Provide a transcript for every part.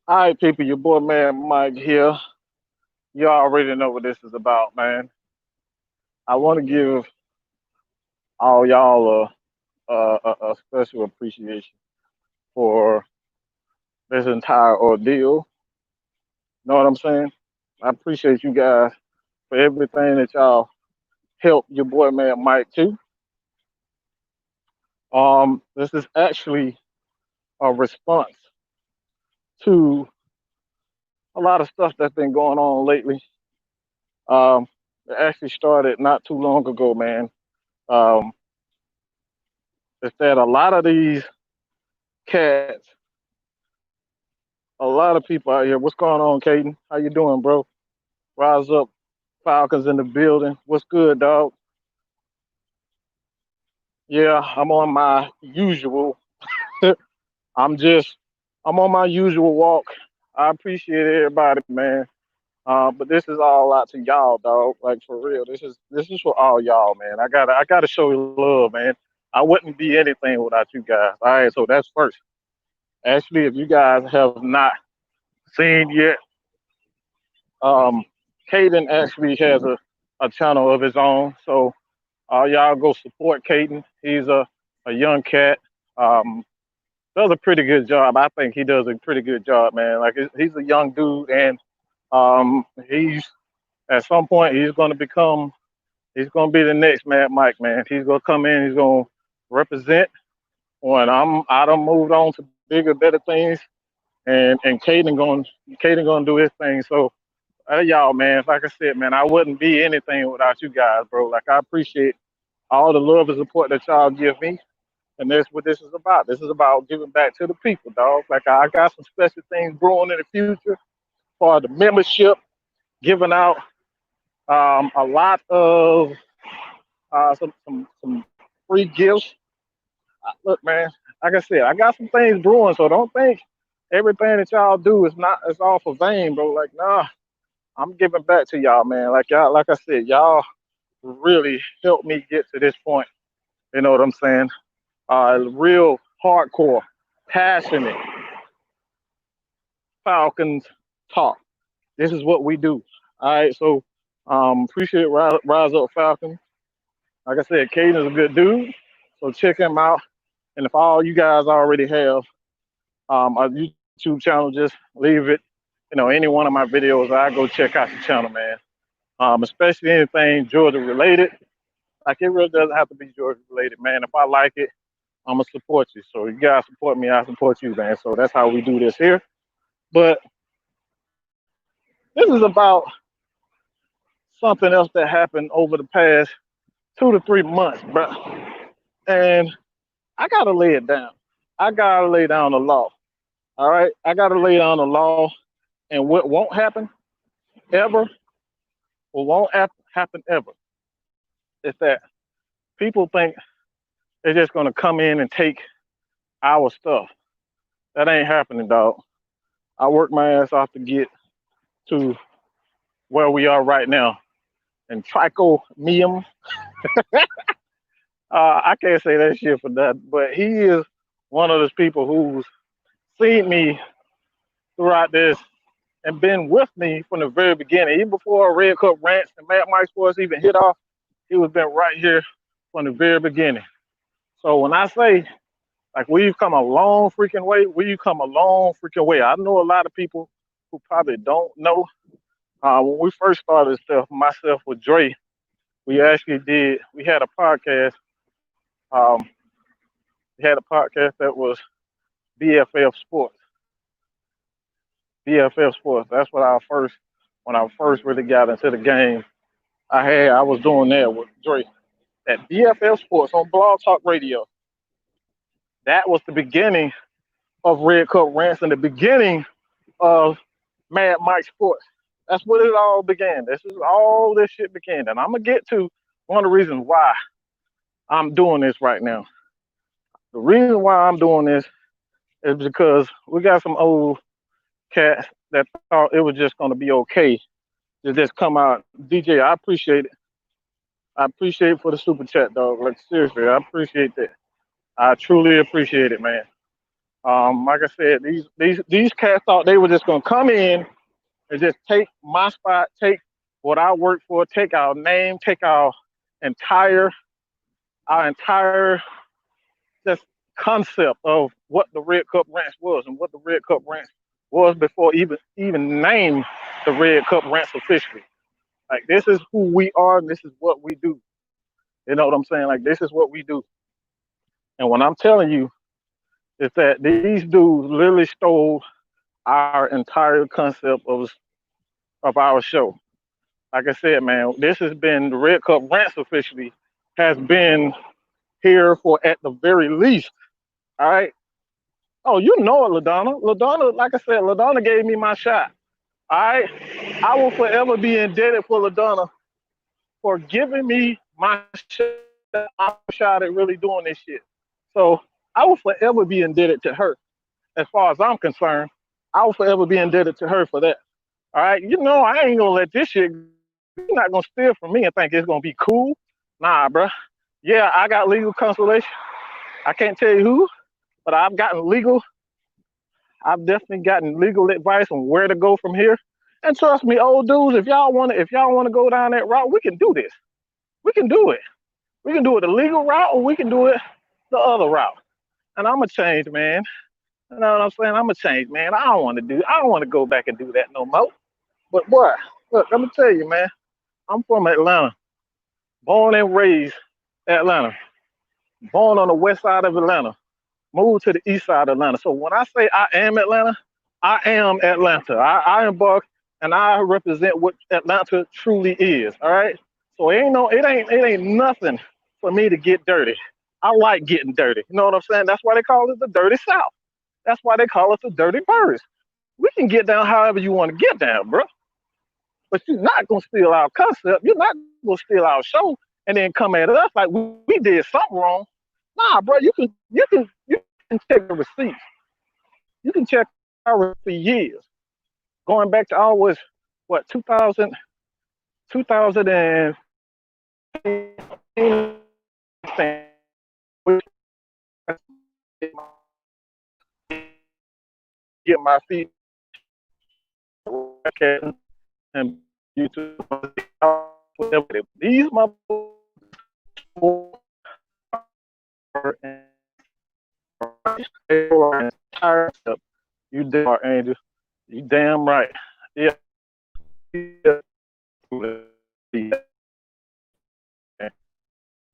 All right, people, your boy man Mike here. You already know what this is about, man. I want to give all y'all a special appreciation for this entire ordeal. Know what I'm saying? I appreciate you guys for everything that y'all helped your boy man Mike too. This is actually a response to a lot of stuff that's been going on lately. Um, it actually started not too long ago, man. Um, it's that a lot of these cats, a lot of people out here. What's going on, Caden? How you doing, bro? Rise up, Falcons in the building. What's good, dog? Yeah, I'm on my usual. I'm just, I'm on my usual walk. I appreciate everybody, man. But this is all out to y'all, dog. Like for real, this is for all y'all, man. I gotta show you love, man. I wouldn't be anything without you guys. All right, so that's first. Actually, if you guys have not seen yet, um, Caden actually has a channel of his own. So y'all go support Caden. He's a young cat. Um, does a pretty good job. I think he does a pretty good job, man. Like he's a young dude, and he's at some point he's gonna be the next Mad Mike, man. He's gonna come in. He's gonna represent. When I done moved on to bigger, better things, and Caden gonna do his thing. So y'all, man, like I said, man, I wouldn't be anything without you guys, bro. Like I appreciate all the love and support that y'all give me, and that's what this is about. This is about giving back to the people, dog. Like I got some special things brewing in the future for the membership, giving out a lot of some free gifts. Look, man, like I said, I got some things brewing, so don't think everything that y'all do is not it's all for vain, bro. Like, nah, I'm giving back to y'all, man. Like y'all, like I said, y'all really helped me get to this point. You know what I'm saying? Real hardcore, passionate Falcons talk. This is what we do. All right, so appreciate Rise Up Falcons. Like I said, Caden is a good dude, so check him out. And if all you guys already have a YouTube channel, just leave it. You know, any one of my videos, I go check out the channel, man. Especially anything Georgia related. Like it really doesn't have to be Georgia related, man. If I like it, I'm gonna support you. So you guys support me, I support you, man. So that's how we do this here. But this is about something else that happened over the past 2 to 3 months, bro. And I gotta lay it down. I gotta lay down the law. All right, I gotta lay down the law. And what won't happen ever, or won't happen ever, is that people think they're just gonna come in and take our stuff. That ain't happening, dog. I worked my ass off to get to where we are right now. And Trico Mium, I can't say that shit for that, but he is one of those people who's seen me throughout this and been with me from the very beginning. Even before Red Cup Rants and Mad Mike Sports even hit off, he was been right here from the very beginning. So when I say like we've come a long freaking way, we've come a long freaking way. I know a lot of people who probably don't know. When we first started stuff, myself with Dre, we had a podcast. Um, we had a podcast that was BFF Sports. BFF Sports. That's what when I first really got into the game. I was doing that with Dre at BFF Sports on Blog Talk Radio. That was the beginning of Red Cup Rants and the beginning of Mad Mike Sports. That's what it all began. This is all this shit began. And I'm gonna get to one of the reasons why I'm doing this right now. The reason why I'm doing this is because we got some old cats that thought it was just gonna be okay to just come out. DJ, I appreciate it. I appreciate it for the super chat, dog. Like seriously, I appreciate that. I truly appreciate it, man. Like I said, these cats thought they were just gonna come in and just take my spot, take what I work for, take our name, take entire entire just concept of what the Red Cup Ranch was and what the Red Cup Ranch was before even named the Red Cup Ranch officially. Like this is who we are and this is what we do. You know what I'm saying? Like this is what we do. And what I'm telling you is that these dudes literally stole our entire concept of our show. Like I said, man, this has been the Red Cup Ranch officially has been here for at the very least. All right. Oh, you know it, LaDonna. LaDonna, like I said, LaDonna gave me my shot. All right. I will forever be indebted for LaDonna for giving me my shot at really doing this shit. So I will forever be indebted to her. As far as I'm concerned, I will forever be indebted to her for that. All right. You know, I ain't gonna let this shit. You're not gonna steal from me and think it's gonna be cool. Nah, bruh. Yeah, I got legal consultation. I can't tell you who, but I've definitely gotten legal advice on where to go from here. And trust me, old dudes, if y'all wanna go down that route, we can do this. We can do it. We can do it the legal route or we can do it the other route. And I'm a change, man. You know what I'm saying? I'm a change, man. I don't want to go back and do that no more. But boy, look, let me tell you, man, I'm from Atlanta, born and raised Atlanta, born on the west side of Atlanta, moved to the east side of Atlanta. So when I say I am Atlanta, I am Atlanta. I embark and I represent what Atlanta truly is. All right. So it ain't nothing for me to get dirty. I like getting dirty. You know what I'm saying? That's why they call it the dirty South. That's why they call us the dirty birds. We can get down however you want to get down, bro. But you're not gonna steal our concept. You're not gonna steal our show and then come at us like we did something wrong. Nah, bro. You can check the receipts. You can check our receipts for years, going back to always what 2000, 2015, get my feet and YouTube. These motherfuckers entire step. You damn right, Angel. You damn right. Yeah.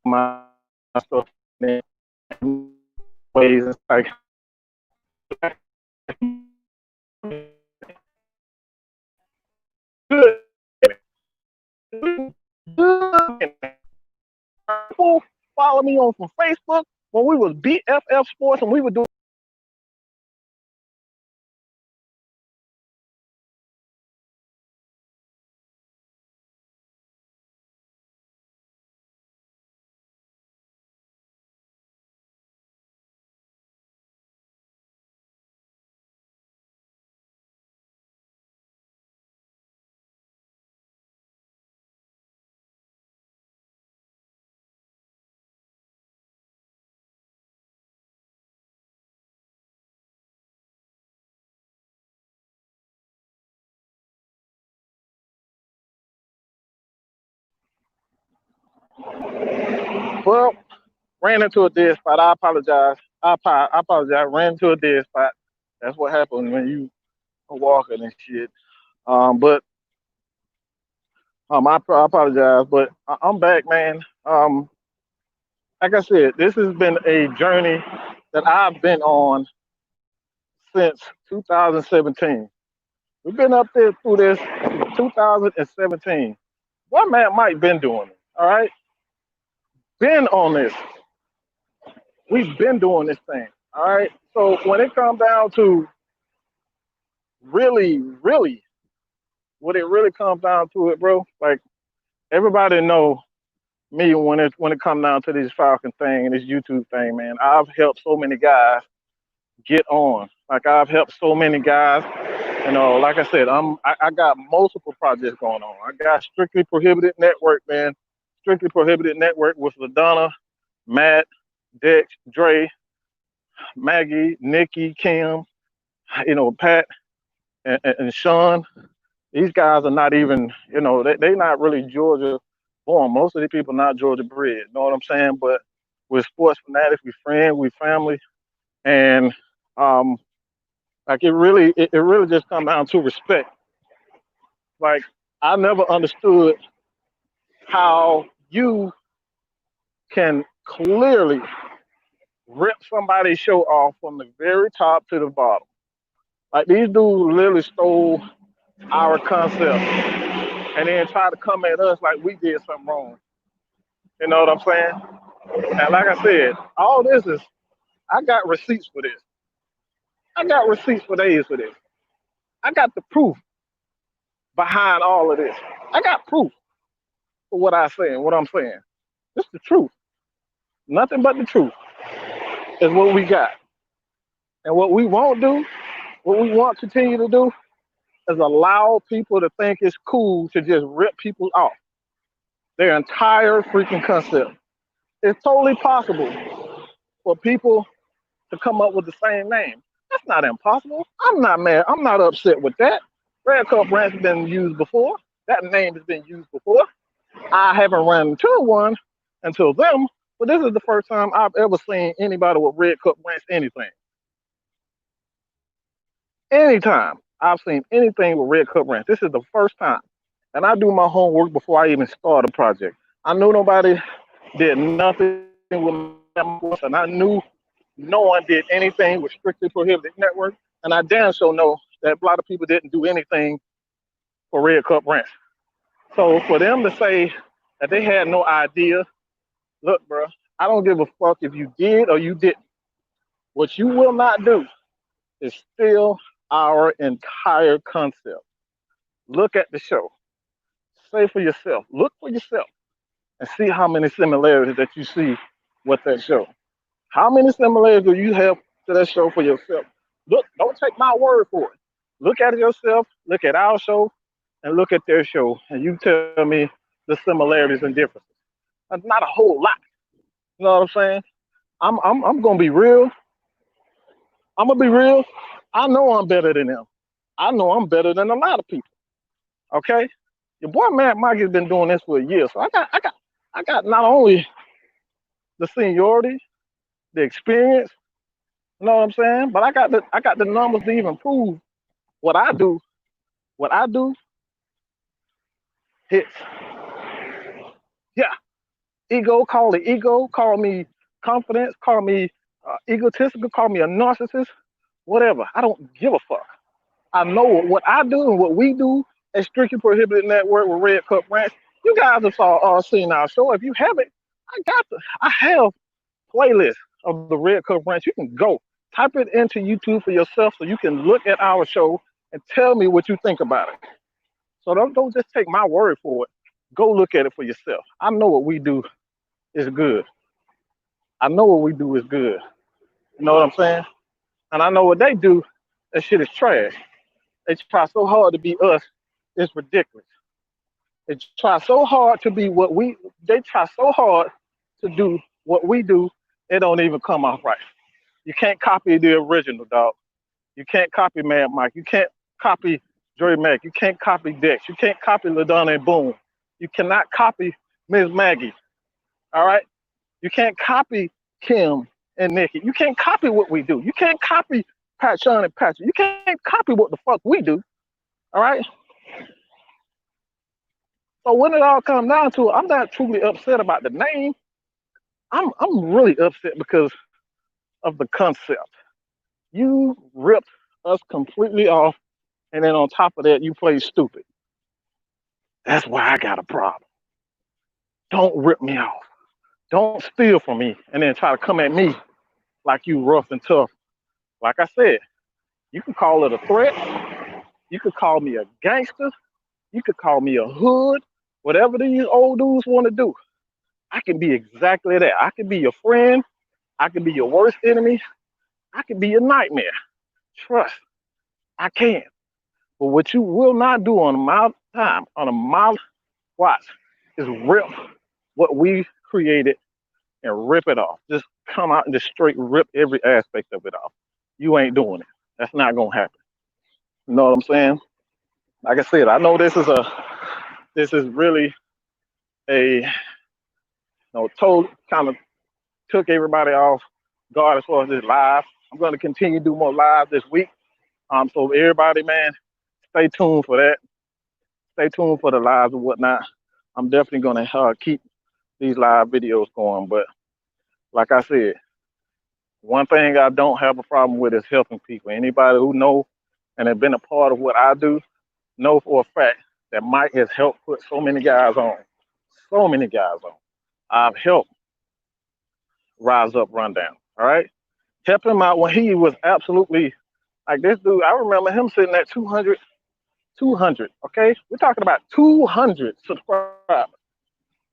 My stuff ways like good. People follow me on from Facebook when we was BFF Sports and we were doing. Well, ran into a dead spot. I apologize. I apologize. Ran into a dead spot. That's what happens when you are walking and shit. But I apologize. But I'm back, man. Like I said, this has been a journey that I've been on since 2017. We've been up there through this 2017. What man Mike been doing it? All right, been on this. We've been doing this thing. All right. So when it comes down to really, what it really comes down to it, bro. Like everybody know me when it comes down to this Falcon thing and this YouTube thing, man. I've helped so many guys get on. Like I've helped so many guys. You know, like I said, I got multiple projects going on. I got Strictly Prohibited Network, man. Strictly Prohibited Network with LaDonna, Matt, Dex, Dre, Maggie, Nikki, Kim, Pat, and Sean. These guys are not even, they not really Georgia born. Most of these people not Georgia bred. You know what I'm saying? But we're sports fanatics. We friends. We family. And um, like it really just comes down to respect. Like I never understood how you can clearly rip somebody's show off from the very top to the bottom. Like these dudes literally stole our concept and then try to come at us like we did something wrong. You know what I'm saying? And like I said, all this is I got receipts for this. I got receipts for days for this. I got the proof behind all of this. I got proof for what I say and what I'm saying. It's the truth. Nothing but the truth is what we got. And what we won't do, what we want to continue to do, is allow people to think it's cool to just rip people off their entire freaking concept. It's totally possible for people to come up with the same name. That's not impossible. I'm not mad. I'm not upset with that. Red Cup Ranch has been used before. That name has been used before. I haven't run into one until them, but this is the first time I've ever seen anybody with Red Cup Ranch anything. Anytime I've seen anything with Red Cup Ranch, this is the first time. And I do my homework before I even start a project. I knew nobody did nothing with them, and I knew no one did anything with strictly prohibited network. And I damn sure know that a lot of people didn't do anything for Red Cup Ranch. So for them to say that they had no idea, look, bro, I don't give a fuck if you did or you didn't. What you will not do is steal our entire concept. Look at the show. Say for yourself. Look for yourself and see how many similarities that you see with that show. How many similarities do you have to that show for yourself? Look, don't take my word for it. Look at it yourself, look at our show, and look at their show, and you tell me the similarities and differences. That's not a whole lot. You know what I'm saying? I'm gonna be real. I'm gonna be real. I know I'm better than them. I know I'm better than a lot of people. Okay? Your boy Matt Mike has been doing this for a year. So I got not only the seniority, the experience, you know what I'm saying? But I got the numbers to even prove what I do. What I do hits. Yeah. Ego, call me confidence, call me egotistical, call me a narcissist, whatever. I don't give a fuck. I know what I do and what we do at Strictly Prohibited Network with Red Cup Ranch. You guys have seen our show. If you haven't, I have playlists of the Red Cup Ranch. You can go type it into YouTube for yourself so you can look at our show and tell me what you think about it. So don't just take my word for it. Go look at it for yourself. I know what we do is good. I know what we do is good. You know what I'm saying? And I know what they do. That shit is trash. They try so hard to be us. It's ridiculous. They try so hard to be what we. They try so hard to do what we do. It don't even come off right. You can't copy the original, dog. You can't copy Mad Mike. You can't copy Dre Mack. You can't copy Dex. You can't copy LaDonna and Boone. You cannot copy Ms. Maggie. All right? You can't copy Kim and Nikki. You can't copy what we do. You can't copy Pat Sean and Patrick. You can't copy what the fuck we do. All right? So when it all comes down to it, I'm not truly upset about the name. I'm really upset because of the concept. You ripped us completely off, and then on top of that, you play stupid. That's why I got a problem. Don't rip me off. Don't steal from me and then try to come at me like you rough and tough. Like I said, you can call it a threat. You could call me a gangster. You could call me a hood. Whatever these old dudes want to do, I can be exactly that. I can be your friend. I can be your worst enemy. I can be your nightmare. Trust, I can. But what you will not do on my time, on a my watch, is rip what we created and rip it off. Just come out and just straight rip every aspect of it off. You ain't doing it. That's not gonna happen. You know what I'm saying? Like I said, I know this is really a total kind of took everybody off guard as far as this live. I'm gonna continue to do more live this week. So everybody, man, stay tuned for that. Stay tuned for the lives and whatnot. I'm definitely gonna keep these live videos going. But like I said, one thing I don't have a problem with is helping people. Anybody who know and have been a part of what I do know for a fact that Mike has helped put so many guys on. So many guys on. I've helped Rise Up Rundown. All right. Help him out when he was absolutely like this dude. I remember him sitting at 200. Okay. We're talking about 200 subscribers.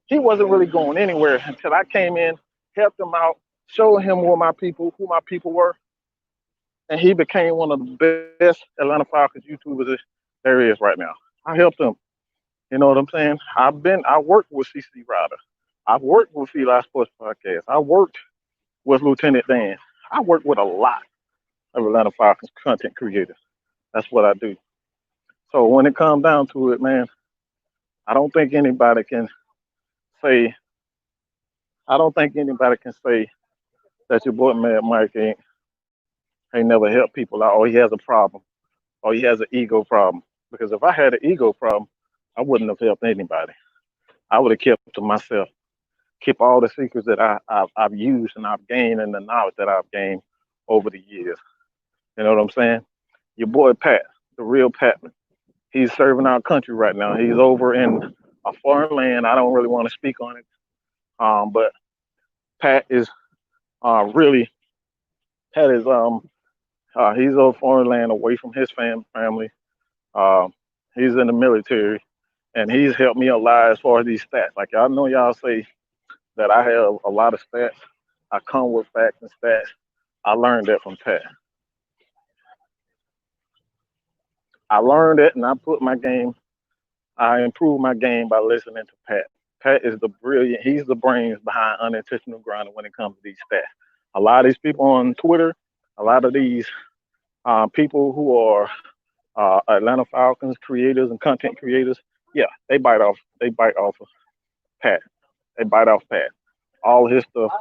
He wasn't really going anywhere until I came in, helped him out, showed him who my people were, and he became one of the best Atlanta Falcons YouTubers there is right now. I helped him. You know what I'm saying? I worked with CC Ryder. I've worked with Eli Sports Podcast. I worked with Lieutenant Dan. I work with a lot of Atlanta Falcons content creators. That's what I do. So when it comes down to it, man, I don't think anybody can say I don't think anybody can say that your boy Mad Mike ain't never helped people out, or he has a problem, or he has an ego problem. Because if I had an ego problem, I wouldn't have helped anybody. I would have kept to myself, keep all the secrets that I've used and I've gained and the knowledge that I've gained over the years. You know what I'm saying? Your boy Pat, the real Patman, he's serving our country right now. He's over in a foreign land. I don't really want to speak on it, but Pat is really Pat is he's a foreign land away from his family. Um, he's in the military, and he's helped me a lot as far as these stats. Like y'all know, y'all say that I have a lot of stats. I come with facts and stats. I learned that from Pat. I learned it, and I improved my game by listening to Pat. Pat is the brilliant. He's the brains behind unintentional grinding when it comes to these stats. A lot of these people on Twitter, a lot of these people who are Atlanta Falcons creators and content creators, yeah, they bite off. They bite off of Pat. They bite off Pat. All his stuff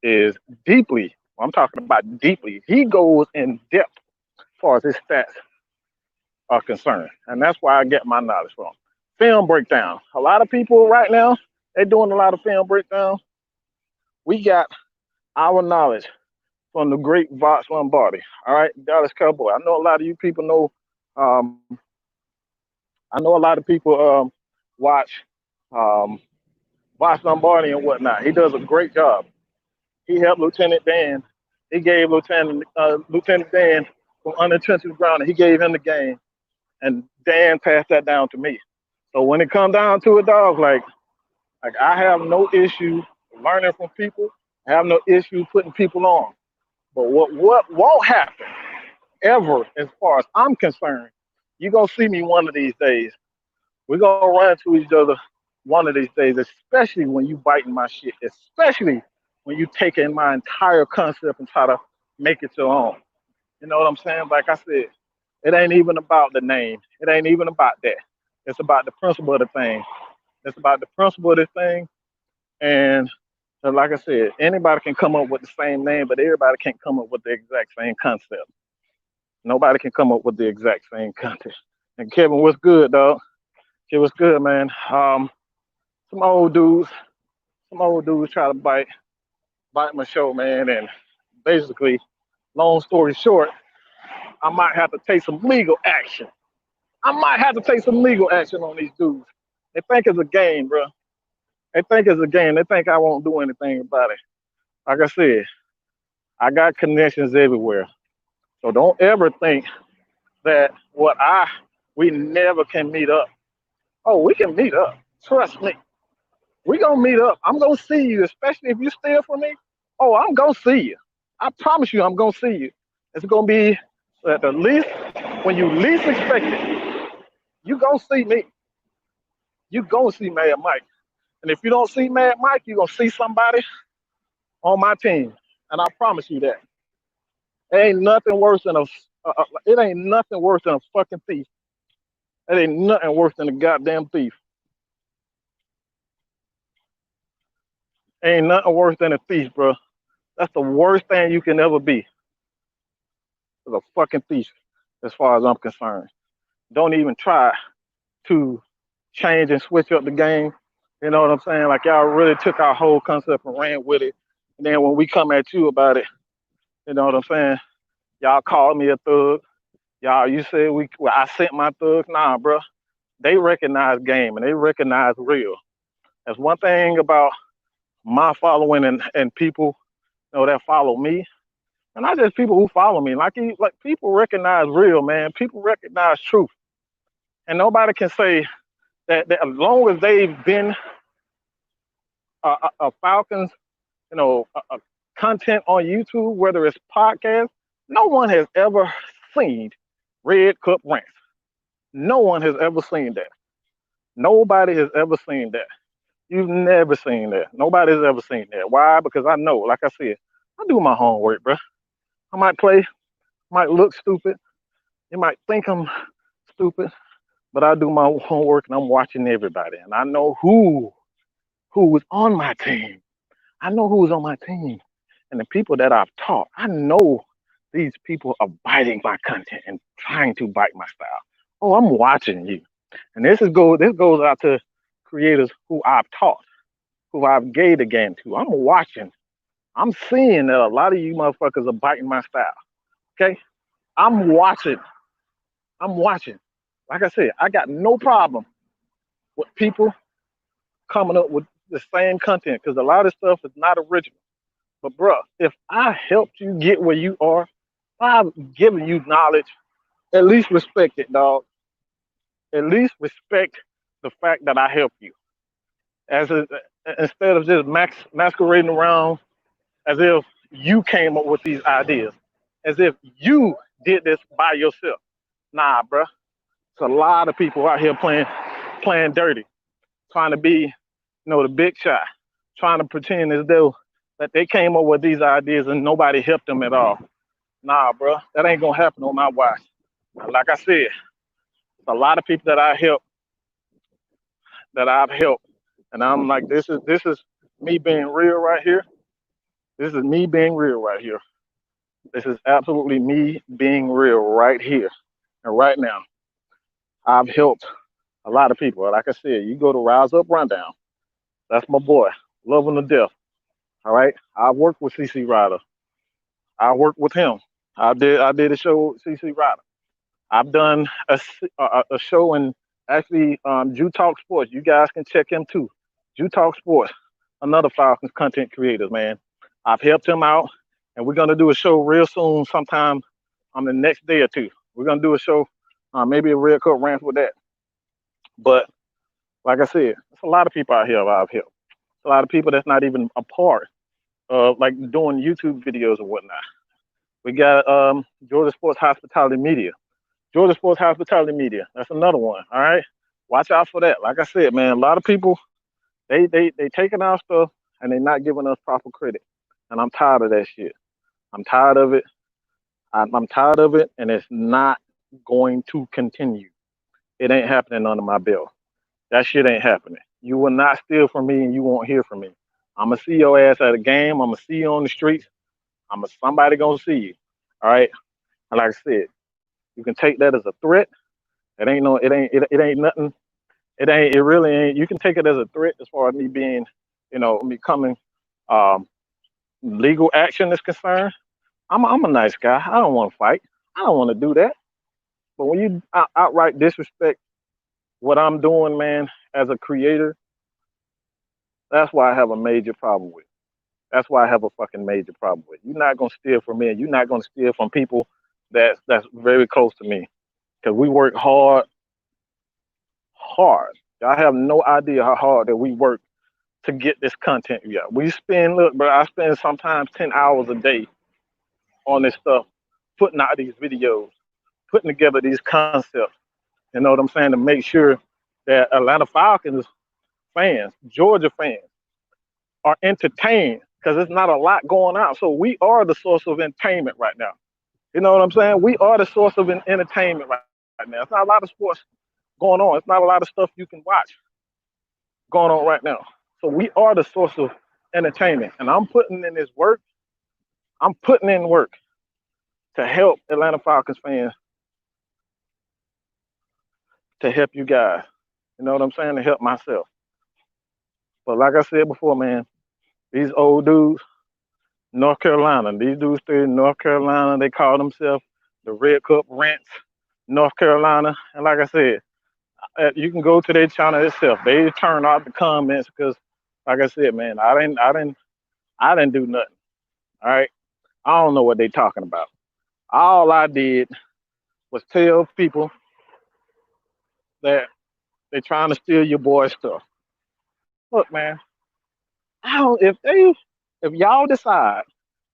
is deeply. I'm talking about deeply. He goes in depth as far as his stats are concerned, and that's where I get my knowledge from. Film breakdown. A lot of people right now they're doing a lot of film breakdown. We got our knowledge from the great Vox Lombardi. All right, Dallas Cowboy. I know a lot of you people know. Um, I know a lot of people watch um, Vox Lombardi and whatnot. He does a great job. He helped Lieutenant Dan. He gave Lieutenant Dan from unintentional grounding. He gave him the game, and Dan passed that down to me. So when it comes down to it, dog, like I have no issue learning from people. I have no issue putting people on. But what won't happen ever, as far as I'm concerned, you're gonna see me one of these days. We're gonna run into each other one of these days, especially when you biting my shit, especially when you taking my entire concept and try to make it your own. You know what I'm saying? Like I said, it ain't even about the name. It ain't even about that. It's about the principle of the thing. It's about the principle of the thing. And like I said, anybody can come up with the same name, but everybody can't come up with the exact same concept. Nobody can come up with the exact same concept. And Kevin, what's good, dog? Kevin, what's good, man? Some old dudes, try to bite my show, man. And basically, long story short, I might have to take some legal action. I might have to take some legal action on these dudes. They think it's a game, bro. They think it's a game. They think I won't do anything about it. Like I said, I got connections everywhere. So don't ever think that we never can meet up. Oh, we can meet up. Trust me. We gonna meet up. I'm gonna see you, especially if you steal from me. Oh, I'm gonna see you. I promise you, I'm gonna see you. It's gonna be at the least when you least expect it. You gonna see me. You gonna see Mad Mike. And if you don't see Mad Mike, you're gonna see somebody on my team, and I promise you that. It ain't nothing worse than it ain't nothing worse than a fucking thief. It ain't nothing worse than a goddamn thief. Ain't nothing worse than a thief, bro. That's the worst thing you can ever be. Is a fucking thief, as far as I'm concerned. Don't even try to change and switch up the game. You know what I'm saying? Like y'all really took our whole concept and ran with it. And then when we come at you about it, you know what I'm saying? Y'all called me a thug. Y'all, you said well, I sent my thugs. Nah, bro. They recognize game and they recognize real. That's one thing about my following and people, you know, that follow me. And not just people who follow me. Like people recognize real, man. People recognize truth. And nobody can say that as long as they've been a Falcons, you know, content on YouTube, whether it's podcast, no one has ever seen Red Cup Rants. No one has ever seen that. Nobody has ever seen that. You've never seen that. Nobody's ever seen that. Why? Because I know, like I said, I do my homework, bro. I might play, might look stupid. You might think I'm stupid, but I do my homework and I'm watching everybody. And I know who's on my team. I know who's on my team. And the people that I've taught, I know these people are biting my content and trying to bite my style. Oh, I'm watching you. And this goes out to creators who I've taught, who I've gave the game to. I'm watching. I'm seeing that a lot of you motherfuckers are biting my style. Okay? I'm watching. I'm watching. Like I said, I got no problem with people coming up with the same content because a lot of stuff is not original. But bro, if I helped you get where you are, I've given you knowledge. At least respect it, dog. At least respect the fact that I helped you. As a, instead of just masquerading around as if you came up with these ideas, as if you did this by yourself. Nah, bro. It's a lot of people out here playing dirty, trying to be, you know, the big shot, trying to pretend as though that they came up with these ideas and nobody helped them at all. Nah, bro, that ain't gonna happen on my watch. Like I said, a lot of people that I've helped, and I'm like, this is me being real right here. This is me being real right here. This is absolutely me being real right here and right now. I've helped a lot of people. Like I said, you go to Rise Up Rundown. That's my boy. Love him to death. All right. I worked with CC Ryder. I worked with him. I did a show with CC Ryder. I've done a show in actually Jew Talk Sports. You guys can check him too. Jew Talk Sports, another Falcons content creator, man. I've helped him out, and we're gonna do a show real soon, sometime on the next day or two. We're gonna do a show, maybe a Red Cup rant with that. But like I said, there's a lot of people out here I've helped. A lot of people that's not even a part of like doing YouTube videos or whatnot. We got Georgia Sports Hospitality Media. Georgia Sports Hospitality Media. That's another one. All right. Watch out for that. Like I said, man, a lot of people they taking our stuff and they not giving us proper credit. And I'm tired of that shit. I'm tired of it. I'm tired of it, and it's not going to continue. It ain't happening under my belt. That shit ain't happening. You will not steal from me, and you won't hear from me. I'm gonna see your ass at a game. I'm gonna see you on the streets. Somebody gonna see you. All right. And like I said, you can take that as a threat. It ain't nothing. It really ain't. You can take it as a threat as far as me being, you know, me coming um, legal action is concerned. I'm a nice guy. I don't want to fight. I don't want to do that. But when you outright disrespect what I'm doing, man, as a creator, that's why I have a major problem with. That's why I have a fucking major problem with. You're not gonna steal from me, and you're not gonna steal from people that's very close to me. Because we work hard. Y'all have no idea how hard that we work to get this content. Yeah, we spend, look, bro, I spend sometimes 10 hours a day on this stuff, putting out these videos, putting together these concepts. You know what I'm saying? To make sure that Atlanta Falcons fans, Georgia fans, are entertained because it's not a lot going on. So we are the source of entertainment right now. You know what I'm saying? We are the source of entertainment right now. It's not a lot of sports going on. It's not a lot of stuff you can watch going on right now. So we are the source of entertainment. And I'm putting in this work. I'm putting in work to help Atlanta Falcons fans, to help you guys. You know what I'm saying? To help myself. But like I said before, man, these old dudes, North Carolina, these dudes stay in North Carolina. They call themselves the Red Cup Rants, North Carolina. And like I said, you can go to their channel itself. They turn off the comments because, like I said, man, I didn't do nothing. All right, I don't know what they talking about. All I did was tell people that they're trying to steal your boy's stuff. Look, man, I don't. If y'all decide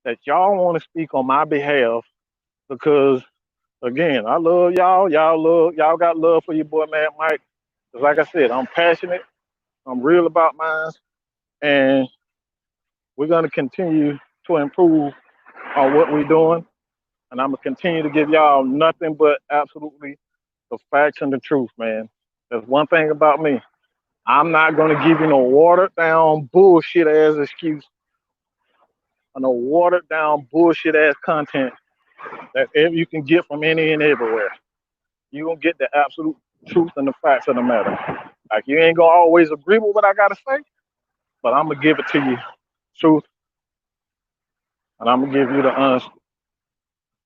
that y'all want to speak on my behalf, because again, I love y'all. Y'all got love for your boy, man, Mike. 'Cause like I said, I'm passionate. I'm real about mine, and we're gonna continue to improve on what we're doing. And I'm gonna continue to give y'all nothing but absolutely the facts and the truth, man. There's one thing about me. I'm not gonna give you no watered down bullshit ass excuse or no watered down bullshit ass content that you can get from any and everywhere. You gonna get the absolute truth and the facts of the matter. Like you ain't gonna always agree with what I gotta say, but I'm gonna give it to you, truth, and I'm gonna give you the honest.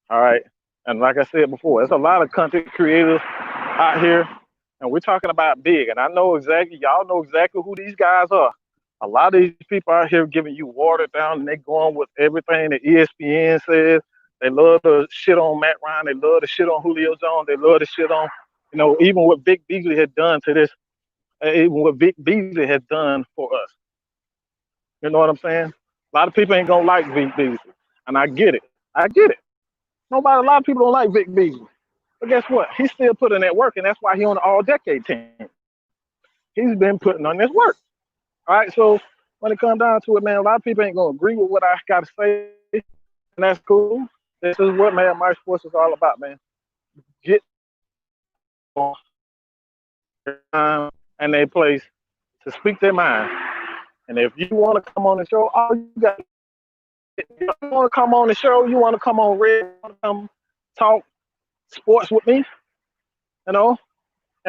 All right. And like I said before, there's a lot of content creators out here, and we're talking about big. And I know exactly, y'all know exactly who these guys are. A lot of these people out here giving you watered down, and they going with everything that ESPN says. They love to shit on Matt Ryan. They love to shit on Julio Jones. They love to shit on, even what Vic Beasley had done to this, even what Vic Beasley has done for us. You know what I'm saying? A lot of people ain't gonna like Vic Beasley, and I get it. I get it. A lot of people don't like Vic Beasley. But guess what? He's still putting that work, and that's why he's on the all-decade team. He's been putting on this work. All right, so when it comes down to it, man, a lot of people ain't going to agree with what I got to say, and that's cool. This is what, man, my sports is all about, man. Get on time and their place to speak their mind. And if you want to come on the show, all you got if you want to come on the show, you want to come on Red, you want to come talk sports with me, and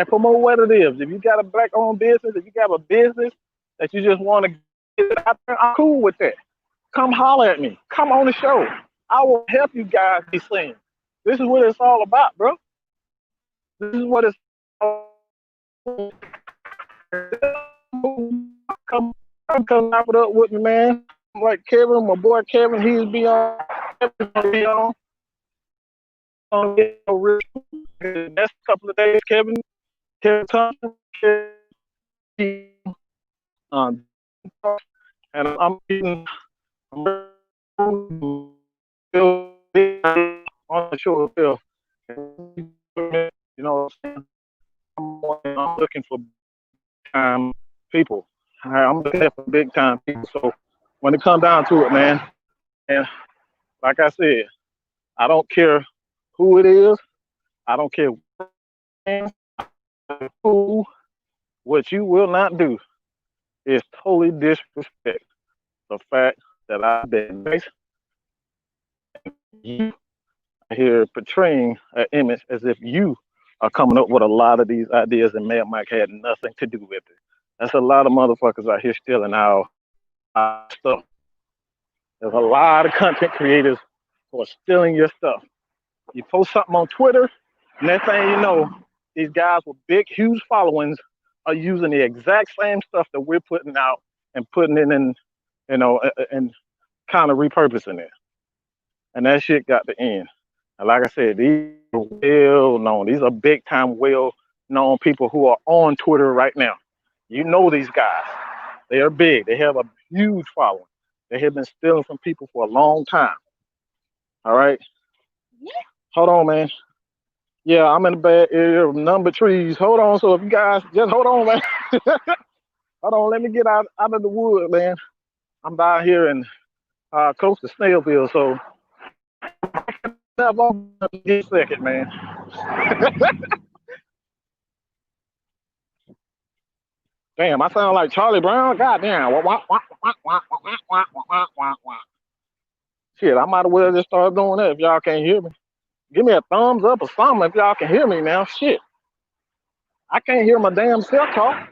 promote what it is. If you got a black-owned business, if you got a business that you just want to get it out there, I'm cool with that. Come holler at me. Come on the show. I will help you guys be seen. This is what it's all about, bro. This is what it's all about. Come knock it up with me, man. Like Kevin, my boy Kevin, he's be on. Kevin's be on. The next couple of days, Kevin Thompson, and I'm getting on the show. I'm looking for time people. I'm looking for big time people. So when it comes down to it, man, and like I said, I don't care who it is. I don't care who. What you will not do is totally disrespect the fact that I've been nice. You are here portraying an image as if you are coming up with a lot of these ideas and Mad Mike had nothing to do with it. That's a lot of motherfuckers out here stealing our stuff. There's a lot of content creators who are stealing your stuff. You post something on Twitter, next thing you know, these guys with big, huge followings are using the exact same stuff that we're putting out and putting it in, and kind of repurposing it. And that shit got to end. And like I said, these are well known. These are big time, well known people who are on Twitter right now. You know these guys. They are big. They have a huge following. They have been stealing from people for a long time. All right. Hold on, man. Yeah, I'm in a bad area of number trees. Hold on. So if you guys just hold on, man. Hold on. Let me get out of the wood, man. I'm down here in close to Snellville. So I'm get a second, man. Damn, I sound like Charlie Brown. Goddamn. Wah, wah, wah, wah, wah, wah, wah, wah, wah, wah, wah. Shit, I might as well just start doing that if y'all can't hear me. Give me a thumbs up or something if y'all can hear me now. Shit, I can't hear my damn self talk.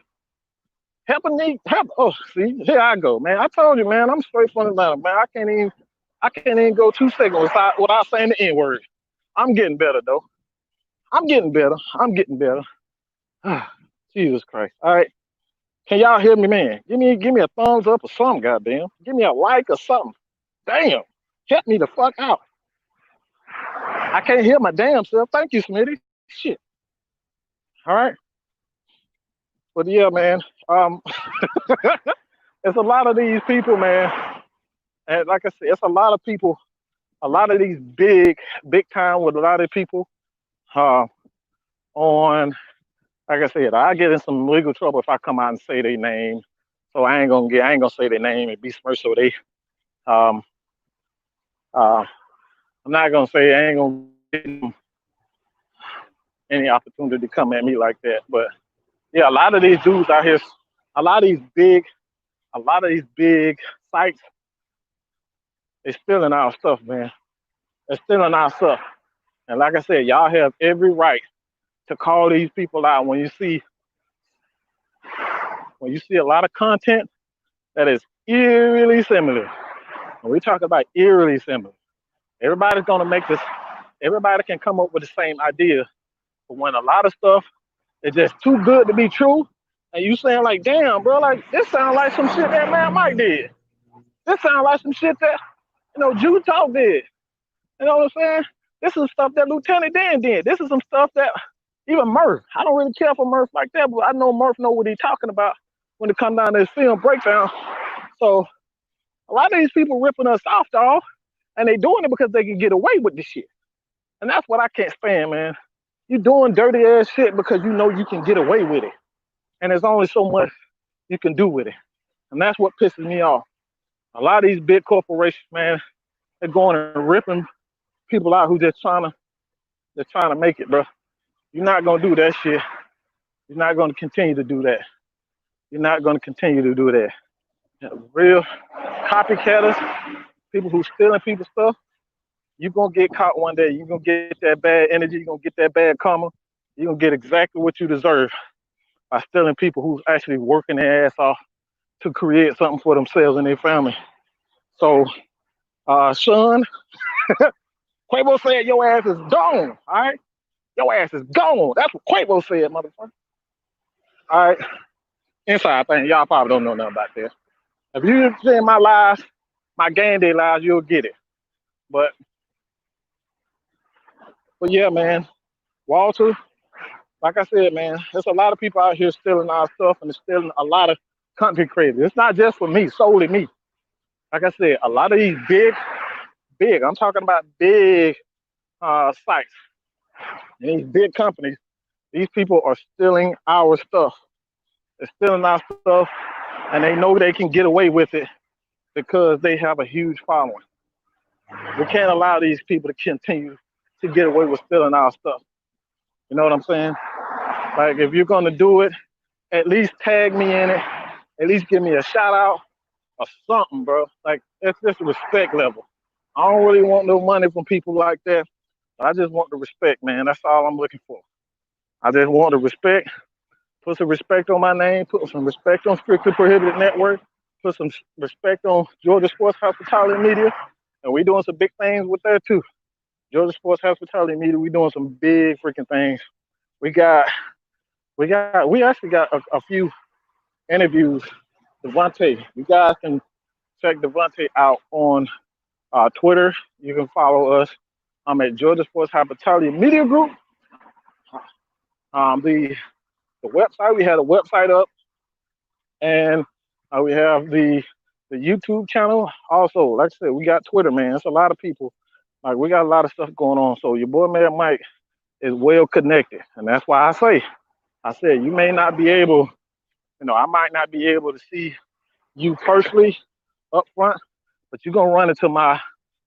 Helping me, help. Oh, see, here I go, man. I told you, man. I'm straight from Atlanta, man. I can't even go 2 seconds without saying the N word. I'm getting better though. I'm getting better. I'm getting better. Jesus Christ. All right. Can y'all hear me, man? Give me a thumbs up or something, goddamn. Give me a like or something. Damn. Help me the fuck out. I can't hear my damn self. Thank you, Smitty. Shit. All right. But yeah, man. Um, it's a lot of these people, man. And like I said, it's a lot of people, a lot of these big time with a lot of people uh, on, like I said, I get in some legal trouble if I come out and say their name. So I ain't gonna say their name and be smirched. So um, uh, I'm not gonna say I ain't gonna give them any opportunity to come at me like that. But yeah, a lot of these dudes out here, a lot of these big, a lot of these big sites, they stealing our stuff, man. They're stealing our stuff. And like I said, y'all have every right to call these people out when you see a lot of content that is eerily similar. When we talk about eerily similar, everybody's gonna make this. Everybody can come up with the same idea, but when a lot of stuff is just too good to be true, and you saying like, "Damn, bro, like this sounds like some shit that man Mike did. This sounds like some shit that Jew Talk did." You know what I'm saying? This is stuff that Lieutenant Dan did. This is some stuff that even Murph. I don't really care for Murph like that, but I know Murph know what he's talking about when it comes down to his film breakdown. So a lot of these people ripping us off, dog, and they doing it because they can get away with this shit. And that's what I can't stand, man. You doing dirty ass shit because you know you can get away with it. And there's only so much you can do with it. And that's what pisses me off. A lot of these big corporations, man, they're going and ripping people out who they're trying to make it, bro. You're not gonna do that shit. You're not gonna continue to do that. You're not gonna continue to do that. Real copycatters, people who stealing people's stuff, you're gonna get caught one day. You're gonna get that bad energy, you're gonna get that bad karma, you're gonna get exactly what you deserve by stealing people who's actually working their ass off to create something for themselves and their family. So Sean, Quavo said your ass is gone, all right? Your ass is gone. That's what Quavo said, motherfucker. All right. Inside thing, y'all probably don't know nothing about this. If you see my lives, my game day lives, you'll get it. But yeah, man, Walter, like I said, man, there's a lot of people out here stealing our stuff and stealing a lot of content creators. It's not just for me, solely me. Like I said, a lot of these big, I'm talking about big sites and these big companies, these people are stealing our stuff. They're stealing our stuff and they know they can get away with it because they have a huge following. We can't allow these people to continue to get away with stealing our stuff. You know what I'm saying? Like, if you're gonna do it, at least tag me in it. At least give me a shout out or something, bro. Like, it's just a respect level. I don't really want no money from people like that. I just want the respect, man. That's all I'm looking for. I just want the respect. Put some respect on my name. Put some respect on Strictly Prohibited Network. Put some respect on Georgia Sports Hospitality Media. And we doing some big things with that too. Georgia Sports Hospitality Media, we doing some big freaking things. We actually got a few interviews. Devontae, you guys can check Devontae out on Twitter. You can follow us. I'm at Georgia Sports Hospitality Media Group. The website, we had a website up, and we have the YouTube channel. Also, like I said, we got Twitter, man. It's a lot of people. Like, we got a lot of stuff going on. So your boy man Mike is well connected, and that's why I said you may not be able, I might not be able to see you personally up front, but you're gonna run into my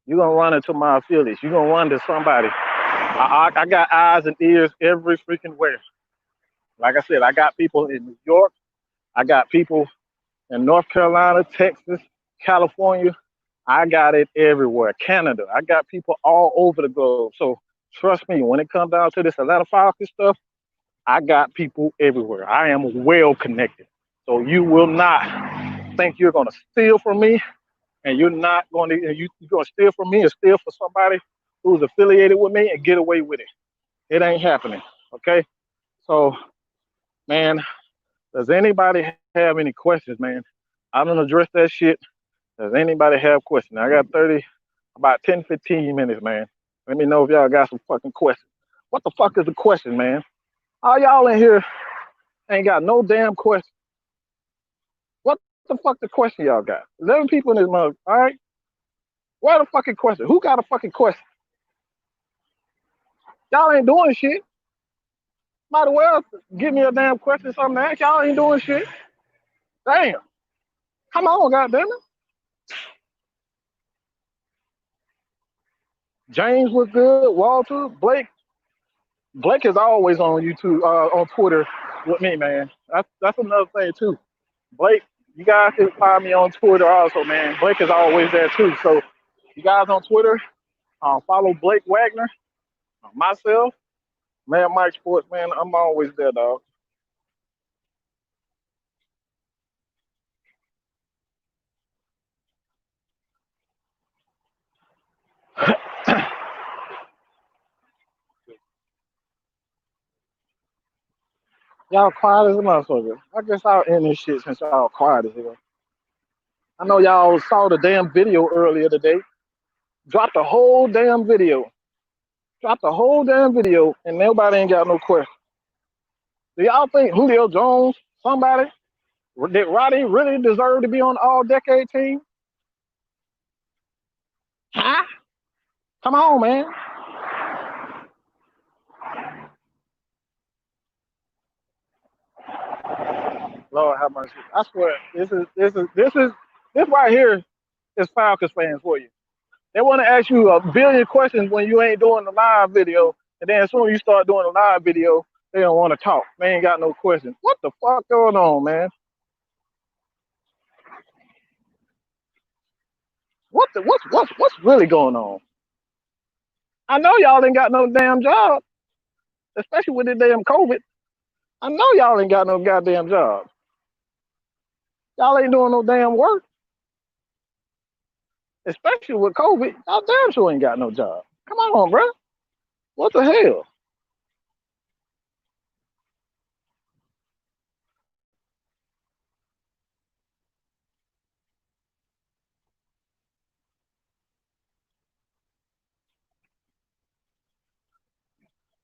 affiliates. You're gonna run to somebody. I got eyes and ears every freaking where. Like I said, I got people in New York. I got people in North Carolina, Texas, California. I got it everywhere. Canada. I got people all over the globe. So trust me, when it comes down to this Atlanta Falcons stuff, I got people everywhere. I am well connected. So you will not think you're gonna steal from me, and you're not going to you're gonna steal from me and steal for somebody who's affiliated with me and get away with it. It ain't happening. Okay. So, man, does anybody have any questions, man? I don't address that shit. Does anybody have questions? I got about 10, 15 minutes, man. Let me know if y'all got some fucking questions. What the fuck is the question, man? All y'all in here ain't got no damn question. What the fuck the question y'all got? 11 people in this mug, all right? What the fucking question? Who got a fucking question? Y'all ain't doing shit. Might as well give me a damn question, something to ask. Y'all ain't doing shit. Damn. Come on, goddammit. James was good. Walter, Blake is always on YouTube, on Twitter with me, man. That's another thing too. Blake, you guys can find me on Twitter also, man. Blake is always there too. So you guys on Twitter, follow Blake Wagner, myself, man, Mike Sports, man. I'm always there, dog. Y'all quiet as a motherfucker. I guess I'll end this shit since y'all quiet as hell. I know y'all saw the damn video earlier today. Dropped the whole damn video. Dropped the whole damn video, and nobody ain't got no question. Do y'all think Julio Jones, somebody, did Roddy really deserve to be on the all-decade team? Huh? Come on, man. Lord have mercy. I swear, this right here is Falcons fans for you. They want to ask you a billion questions when you ain't doing the live video, and then as soon as you start doing the live video, they don't want to talk. They ain't got no questions. What the fuck going on, man? What's really going on? I know y'all ain't got no damn job, especially with the damn COVID. I know y'all ain't got no goddamn job. Y'all ain't doing no damn work, especially with COVID. Y'all damn sure ain't got no job. Come on, bro. What the hell?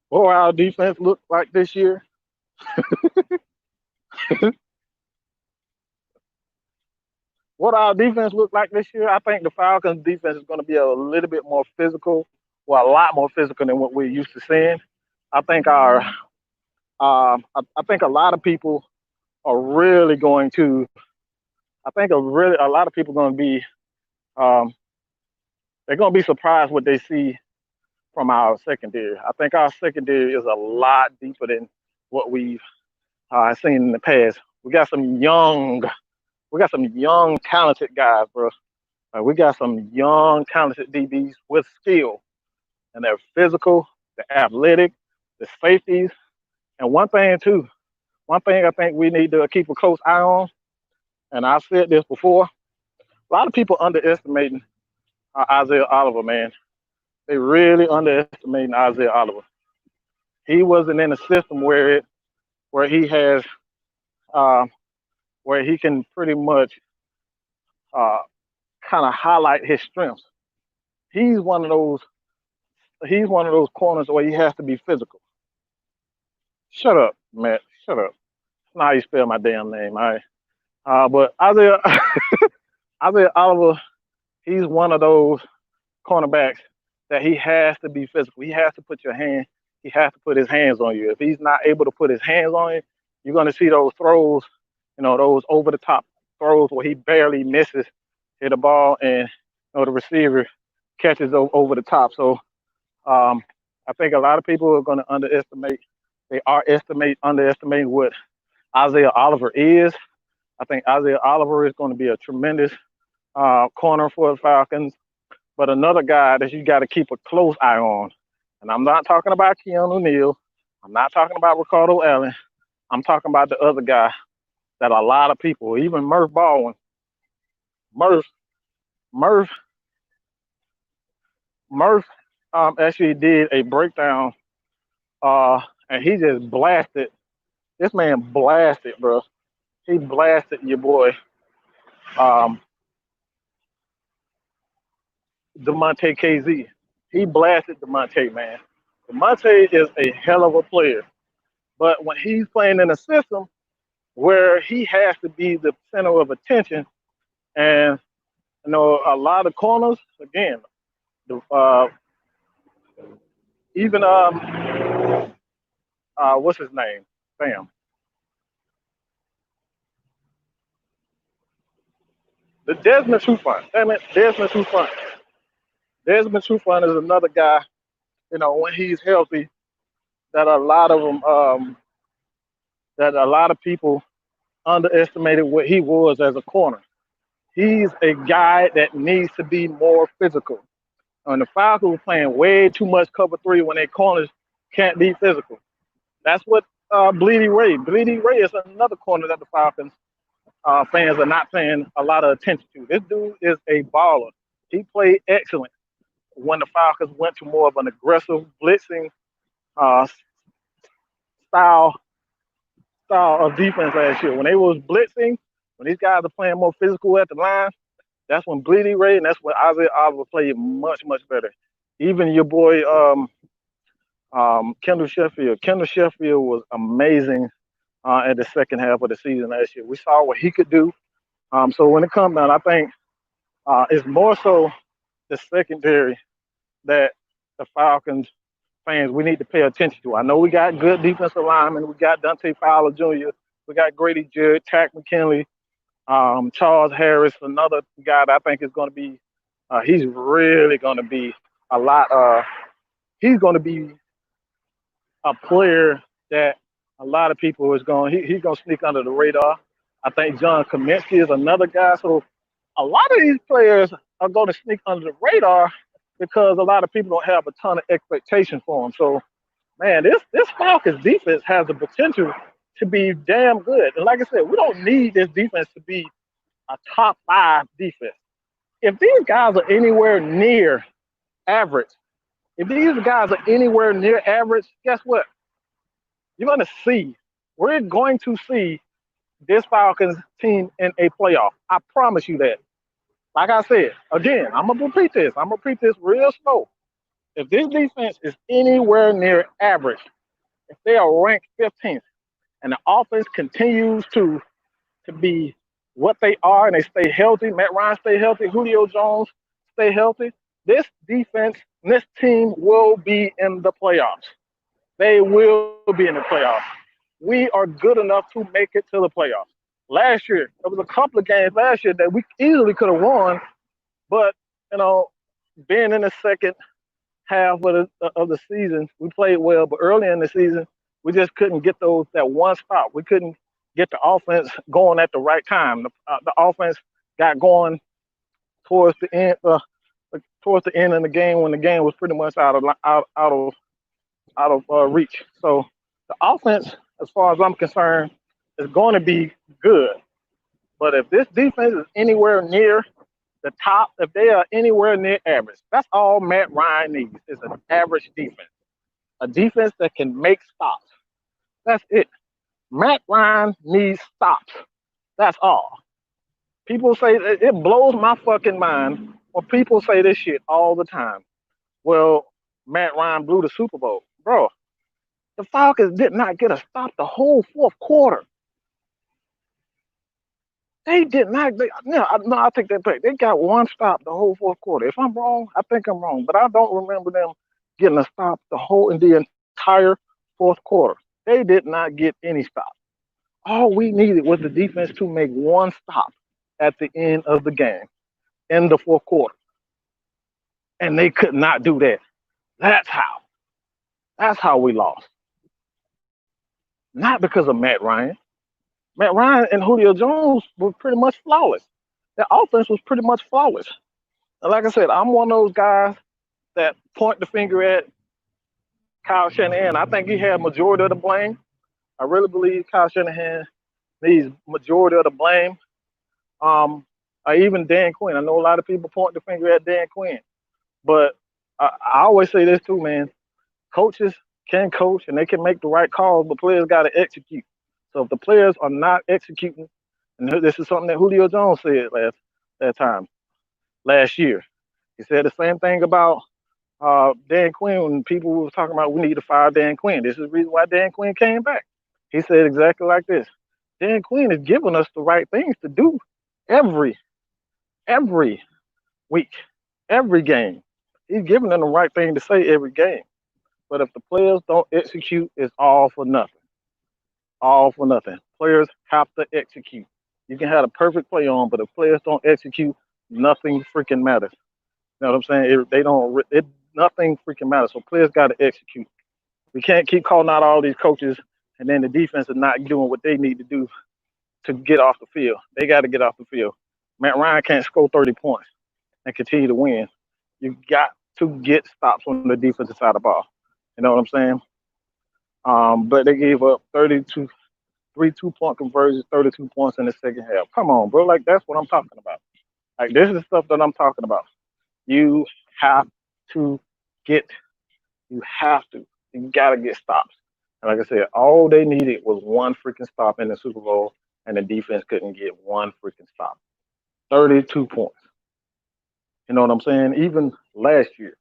What will our defense look like this year? What our defense look like this year? I think the Falcons defense is going to be a little bit more physical, well, a lot more physical than what we're used to seeing. I think I think a lot of people are really going to. I think a lot of people are going to be. Um, they're going to be surprised what they see from our secondary. I think our secondary is a lot deeper than what we've seen in the past. We got some young, talented guys, bro. We got some young, talented DBs with skill, and they're physical, they're athletic, the safeties, and one thing I think we need to keep a close eye on, and I've said this before, a lot of people underestimating Isaiah Oliver, man. They really underestimating Isaiah Oliver. He wasn't in a system where he has uh, where he can pretty much uh, kind of highlight his strengths. He's one of those he's one of those corners where he has to be physical. Shut up, Matt. Shut up. That's not how you spell my damn name. All right. But Isaiah Oliver, he's one of those cornerbacks that he has to be physical. He has to put his hands on you. If he's not able to put his hands on you, you're gonna see those throws, those over the top throws where he barely misses hit the ball, and the receiver catches over the top. So I think a lot of people are going to underestimate. They are underestimating what Isaiah Oliver is. I think Isaiah Oliver is going to be a tremendous corner for the Falcons. But another guy that you got to keep a close eye on, and I'm not talking about Keanu Neal, I'm not talking about Ricardo Allen, I'm talking about the other guy that a lot of people, even Murph Baldwin, Murph, Murph, Murph actually did a breakdown, and he just blasted. This man blasted, bro. He blasted your boy, um, Demonte KZ. He blasted Demonte, man. Demonte is a hell of a player, but when he's playing in a system where he has to be the center of attention, and a lot of corners, again, even what's his name? Bam. The Desmond Trufant. Damn it, Desmond Trufant. Desmond Trufant is another guy. When he's healthy, that a lot of them, that a lot of people underestimated what he was as a corner. He's a guy that needs to be more physical. And the Falcons were playing way too much cover three when their corners can't be physical. That's what Bleedy Ray. Bleedy Ray is another corner that the Falcons fans are not paying a lot of attention to. This dude is a baller. He played excellent when the Falcons went to more of an aggressive blitzing uh, style style of defense last year. When they was blitzing, when these guys are playing more physical at the line, that's when Bleedy Ray and that's when Isaiah Oliver played much, much better. Even your boy Kendall Sheffield. Kendall Sheffield was amazing at the second half of the season last year. We saw what he could do. So when it comes down, I think it's more so the secondary that the Falcons fans we need to pay attention to. I know we got good defensive linemen. We got Dante Fowler Jr. We got Grady Jarrett, Tack McKinley, Charles Harris, another guy that I think is going to be. He's really going to be a lot. He's going to be a player that a lot of people is going. He's going to sneak under the radar. I think John Kaminsky is another guy. So a lot of these players are going to sneak under the radar because a lot of people don't have a ton of expectation for them. So, man, this Falcons defense has the potential to be damn good. And like I said, we don't need this defense to be a top five defense. If these guys are anywhere near average, if these guys are anywhere near average, guess what? We're going to see this Falcons team in a playoff. I promise you that. Like I said, again, I'm going to repeat this. I'm going to repeat this real slow. If this defense is anywhere near average, if they are ranked 15th, and the offense continues to be what they are and they stay healthy, Matt Ryan stay healthy, Julio Jones stay healthy, this defense, this team will be in the playoffs. They will be in the playoffs. We are good enough to make it to the playoffs. Last year, there was a couple of games last year that we easily could have won, but being in the second half of the season, we played well, but early in the season, we just couldn't get that one stop. We couldn't get the offense going at the right time. The offense got going towards the end of the game when the game was pretty much out of reach. So the offense, as far as I'm concerned, is going to be good. But if this defense is anywhere near the top, if they are anywhere near average, that's all Matt Ryan needs is an average defense. A defense that can make stops. That's it. Matt Ryan needs stops. That's all. People say it blows my fucking mind when people say this shit all the time. Well, Matt Ryan blew the Super Bowl. Bro, the Falcons did not get a stop the whole fourth quarter. They did not. No, I take that back. They got one stop the whole fourth quarter. If I'm wrong, I think I'm wrong, but I don't remember them getting a stop in the entire fourth quarter. They did not get any stop. All we needed was the defense to make one stop at the end of the game in the fourth quarter. and they could not do that. That's how. That's how we lost. Not because of Matt Ryan. Matt Ryan and Julio Jones were pretty much flawless. Their offense was pretty much flawless. And like I said, I'm one of those guys that point the finger at Kyle Shanahan. I think he had majority of the blame. I really believe Kyle Shanahan needs majority of the blame. Um, even Dan Quinn. I know a lot of people point the finger at Dan Quinn, but I always say this too, man. Coaches can coach and they can make the right calls, but players got to execute. So if the players are not executing, and this is something that Julio Jones said that time last year, he said the same thing about Dan Quinn when people were talking about we need to fire Dan Quinn. This is the reason why Dan Quinn came back. He said exactly like this: Dan Quinn is giving us the right things to do every every week, every game. He's giving them the right thing to say every game. But if the players don't execute, it's all for nothing. All for nothing. Players have to execute. You can have a perfect play on, but if players don't execute, nothing freaking matters. You know what I'm saying? They don't. Nothing freaking matters. So players got to execute. We can't keep calling out all these coaches, and then the defense is not doing what they need to do to get off the field. They got to get off the field. Matt Ryan can't score 30 points and continue to win. You got to get stops on the defensive side of the ball. You know what I'm saying? But they gave up 32, 3 2-point conversions, 32 points in the second half. Come on, bro. Like, that's what I'm talking about. Like, this is the stuff that I'm talking about. You have to get, you have to, you got to get stops. And like I said, all they needed was one freaking stop in the Super Bowl, and the defense couldn't get one freaking stop. 32 points. You know what I'm saying? Even last year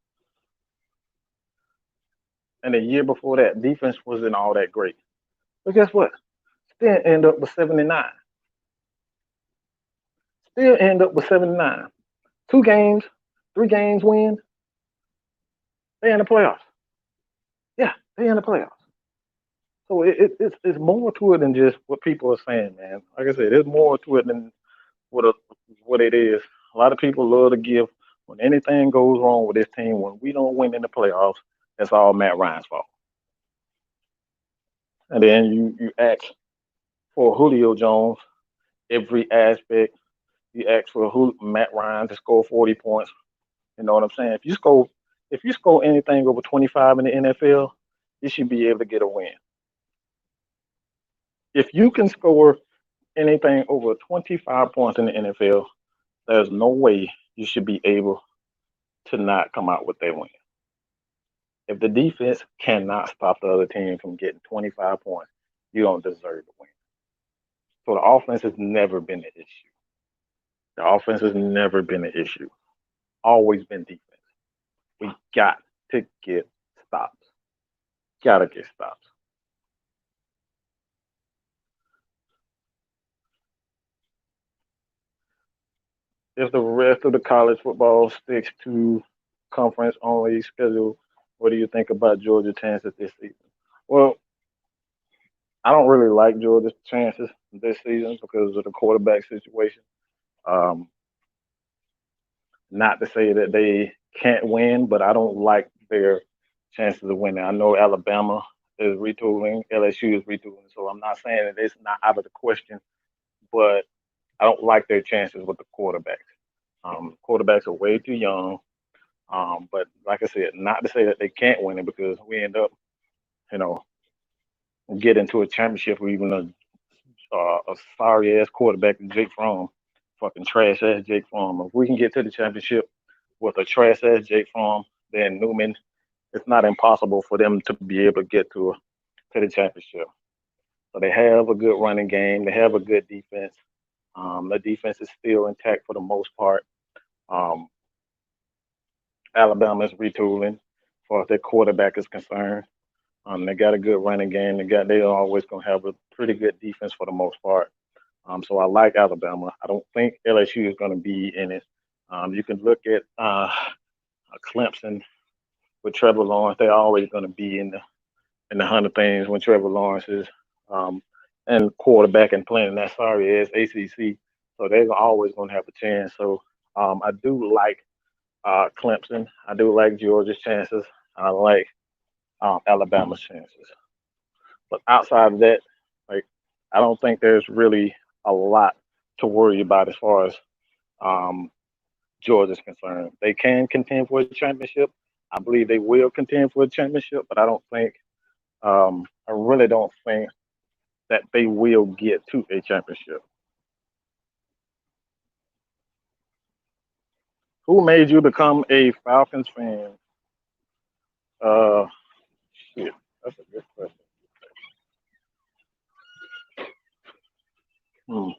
and the year before that, defense wasn't all that great. But guess what? Still end up with 79. Still end up with 79. 2 games, 3 games win. They in the playoffs. Yeah, they in the playoffs. So it's more to it than just what people are saying, man. Like I said, there's more to it than what a, what it is. A lot of people love to give when anything goes wrong with this team. When we don't win in the playoffs, it's all Matt Ryan's fault. And then you ask for Julio Jones every aspect. You ask for Matt Ryan to score 40 points. You know what I'm saying? If you score anything over 25 in the NFL, you should be able to get a win. If you can score anything over 25 points in the NFL, there's no way you should be able to not come out with that win. If the defense cannot stop the other team from getting 25 points, you don't deserve to win. So the offense has never been an issue. The offense has never been an issue. Always been defense. We got to get stops. Gotta get stops. If the rest of the college football sticks to conference only schedule, what do you think about Georgia's chances this season? Well, I don't really like Georgia's chances this season because of the quarterback situation. Um, Not to say that they can't win, but I don't like their chances of winning. I know Alabama is retooling, LSU is retooling, so I'm not saying that it's not out of the question, but I don't like their chances with the quarterbacks. Quarterbacks are way too young. But like I said, not to say that they can't win it because we end up, you know, getting to a championship with even a sorry ass quarterback, Jake Fromm, fucking trash ass Jake Fromm. If we can get to the championship with a trash ass Jake Fromm, then Newman, it's not impossible for them to be able to get to the championship. So they have a good running game. They have a good defense. The defense is still intact for the most part. Um, Alabama is retooling, as far as their quarterback is concerned. They got a good running game. They're always gonna have a pretty good defense for the most part. So I like Alabama. I don't think LSU is gonna be in it. You can look at Clemson with Trevor Lawrence. They're always gonna be in the hunt of things when Trevor Lawrence is um, and quarterback and playing that sorry ass ACC. So they're always gonna have a chance. So I do like Clemson. I do like Georgia's chances. I like Alabama's chances. But outside of that, like I don't think there's really a lot to worry about as far as um, Georgia's concerned. They can contend for a championship. I believe they will contend for a championship, but I really don't think that they will get to a championship. Who made you become a Falcons fan? Uh, shit, that's a good question. Hmm.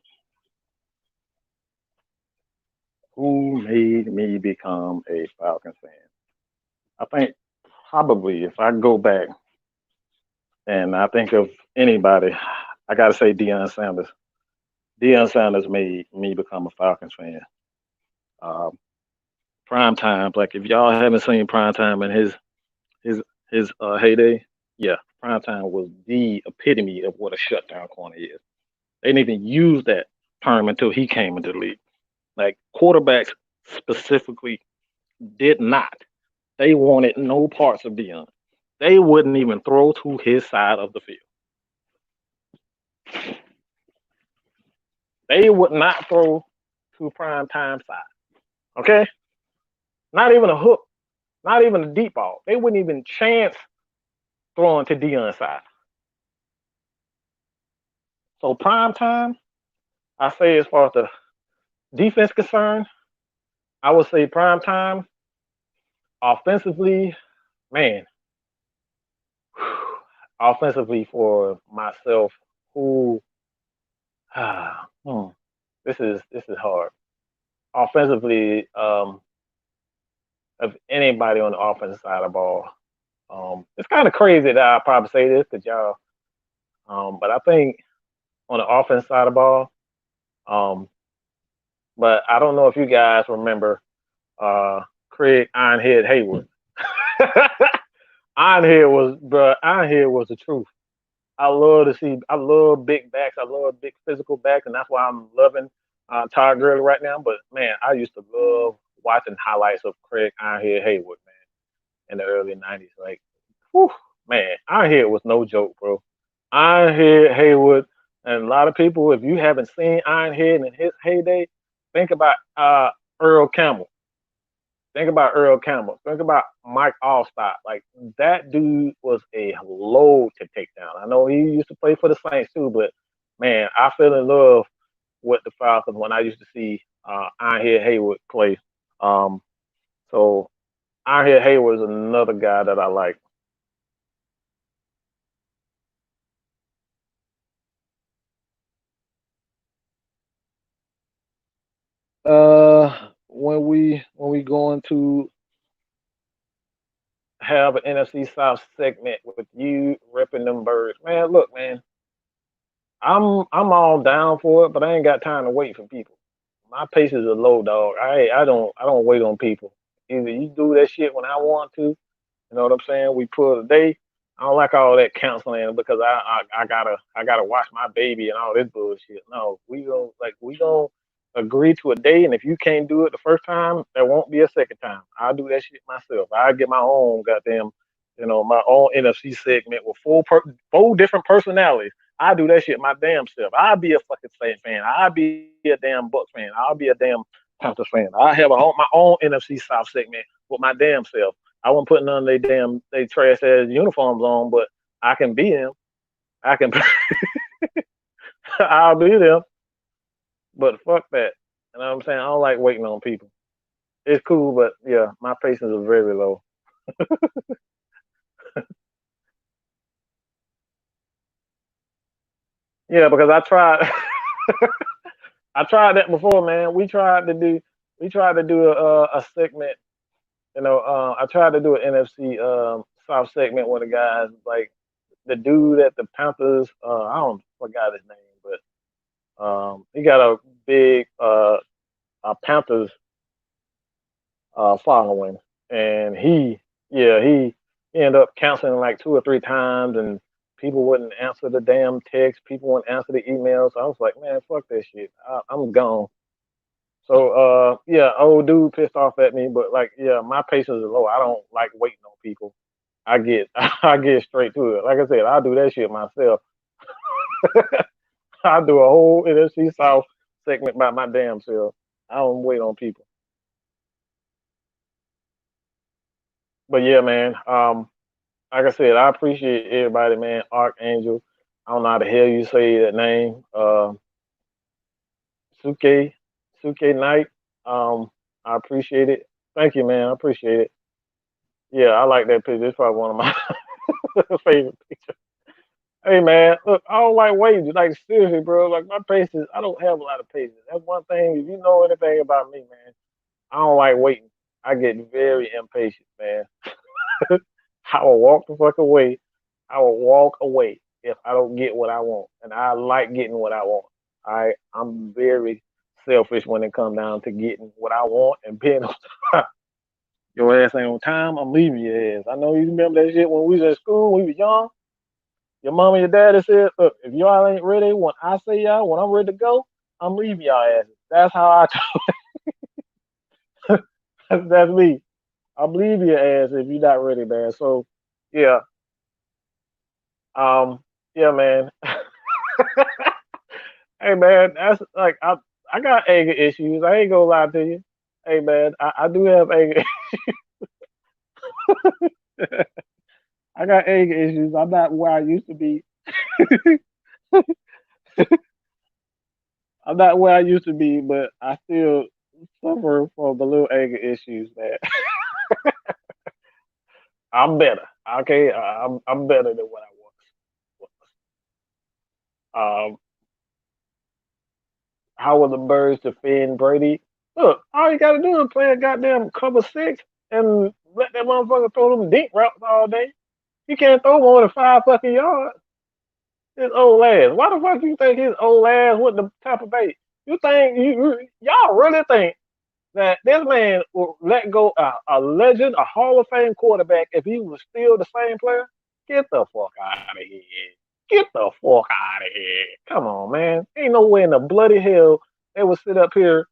Who made me become a Falcons fan? I think probably if I go back and I think of anybody, I gotta say Deion Sanders. Deion Sanders made me become a Falcons fan. Um, Prime time, like if y'all haven't seen prime time in his his heyday, yeah, prime time was the epitome of what a shutdown corner is. They didn't even use that term until he came into the league. Like quarterbacks specifically did not. They wanted no parts of Dion. They wouldn't even throw to his side of the field. They would not throw to prime time side. Okay? Not even a hook, not even a deep ball. They wouldn't even chance throwing to Dion's side. So prime time, I say as far as the defense concerned, I would say prime time. Offensively, man, offensively for myself, who hmm, this is hard. Offensively, of anybody on the offensive side of the ball, it's kind of crazy that I probably say this to y'all, but I think on the offense side of the ball, um, but I don't know if you guys remember uh, Craig Ironhead Hayward. Ironhead was the truth. I love big backs. I love big physical backs, and that's why I'm loving Todd Gurley right now. But man, I used to love watching highlights of Craig Ironhead Hayward, man, in the early '90s. Like, whew, man, Ironhead was no joke, bro. Ironhead Hayward, and a lot of people, if you haven't seen Ironhead in his heyday, think about Earl Campbell. Think about Earl Campbell. Think about Mike Allstott. Like that dude was a load to take down. I know he used to play for the Saints too, but man, I fell in love with the Falcons when I used to see Ironhead Hayward play. Um, so Ironhead Hayward is another guy that I like. When we going to have an NFC South segment with you ripping them birds, man. Look, man, I'm all down for it, but I ain't got time to wait for people. My patience is low, dog. I don't wait on people. Either you do that shit when I want to, you know what I'm saying? We put a day. I don't like all that counseling because I gotta watch my baby and all this bullshit. No, we gonna agree to a day, and if you can't do it the first time, there won't be a second time. I'll do that shit myself. I get my own goddamn, my own NFC segment with four different personalities. I do that shit my damn self. I'll be a fucking Saint fan. I'll be a damn Bucks fan. I'll be a damn Panthers fan. I have my own NFC South segment with my damn self. I won't put none of they trash ass uniforms on, but I can be them. I can I'll be them. But fuck that. You know what I'm saying? I don't like waiting on people. It's cool, but yeah, my patience is very low. Yeah, because I tried that before, man. We tried to do a segment. I tried to do an NFC South segment with the guys like the dude at the Panthers. I don't forgot his name, but he got a big Panthers following, and he ended up canceling like two or three times, and people wouldn't answer the damn text. People wouldn't answer the emails. So I was like, man, fuck that shit. I'm gone. So yeah, old dude pissed off at me, but like yeah, my patience is low. I don't like waiting on people. I get I get straight to it. Like I said, I do that shit myself. I do a whole NFC South segment by my damn self. I don't wait on people. But yeah, man. Like I said, I appreciate everybody, man. Archangel. I don't know how the hell you say that name. Suke, Suke Knight. I appreciate it. Thank you, man. I appreciate it. Yeah, I like that picture. It's probably one of my favorite pictures. Hey, man, look, I don't like waiting. Like seriously, bro. Like my patience, I don't have a lot of patience. That's one thing. If you know anything about me, man, I don't like waiting. I get very impatient, man. I will walk the fuck away. I will walk away if I don't get what I want, and I like getting what I want. I'm very selfish when it comes down to getting what I want and being on time. Your ass ain't on time, I'm leaving your ass. I know you remember that shit when we was at school, when we was young. Your mom and your daddy said, look, if y'all ain't ready when I say y'all, when I'm ready to go, I'm leaving y'all asses. That's how that's me. I'm leaving your ass if you're not ready, man. So yeah, um, yeah, man. Hey man, that's like I got anger issues. I ain't gonna lie to you. Hey man, I do have anger. I got anger issues. I'm not where I used to be. I'm not where I used to be, but I still suffer from the little anger issues, man. I'm better. Okay, I'm better than what I was. How were the birds defend Brady? Look, all you gotta do is play a goddamn cover six and let that motherfucker throw them deep routes all day. He can't throw more than 5 fucking yards. His old ass. Why the fuck you think his old ass went to Tampa Bay? You think y'all really think that this man will let go a legend, a Hall of Fame quarterback if he was still the same player? Get the fuck out of here. Get the fuck out of here. Come on, man. Ain't no way in the bloody hell they would sit up here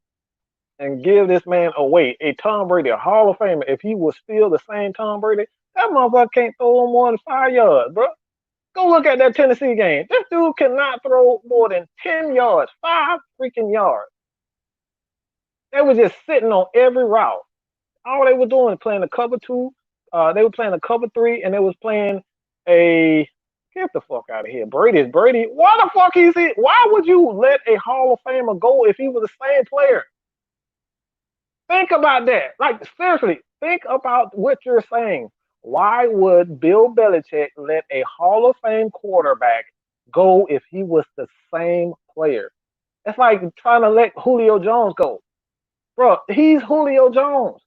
and give this man away, a Tom Brady, a Hall of Famer, if he was still the same Tom Brady. That motherfucker can't throw more than 5 yards, bro. Go look at that Tennessee game. This dude cannot throw more than 10 yards, 5 freaking yards. They were just sitting on every route. All they were doing is playing a cover two. They were playing a cover three, and they was playing a get the fuck out of here. Brady's Brady. Why the fuck is he? Why would you let a Hall of Famer go if he was the same player? Think about that. Like seriously, think about what you're saying. Why would Bill Belichick let a Hall of Fame quarterback go if he was the same player? It's like trying to let Julio Jones go. Bro, he's Julio Jones.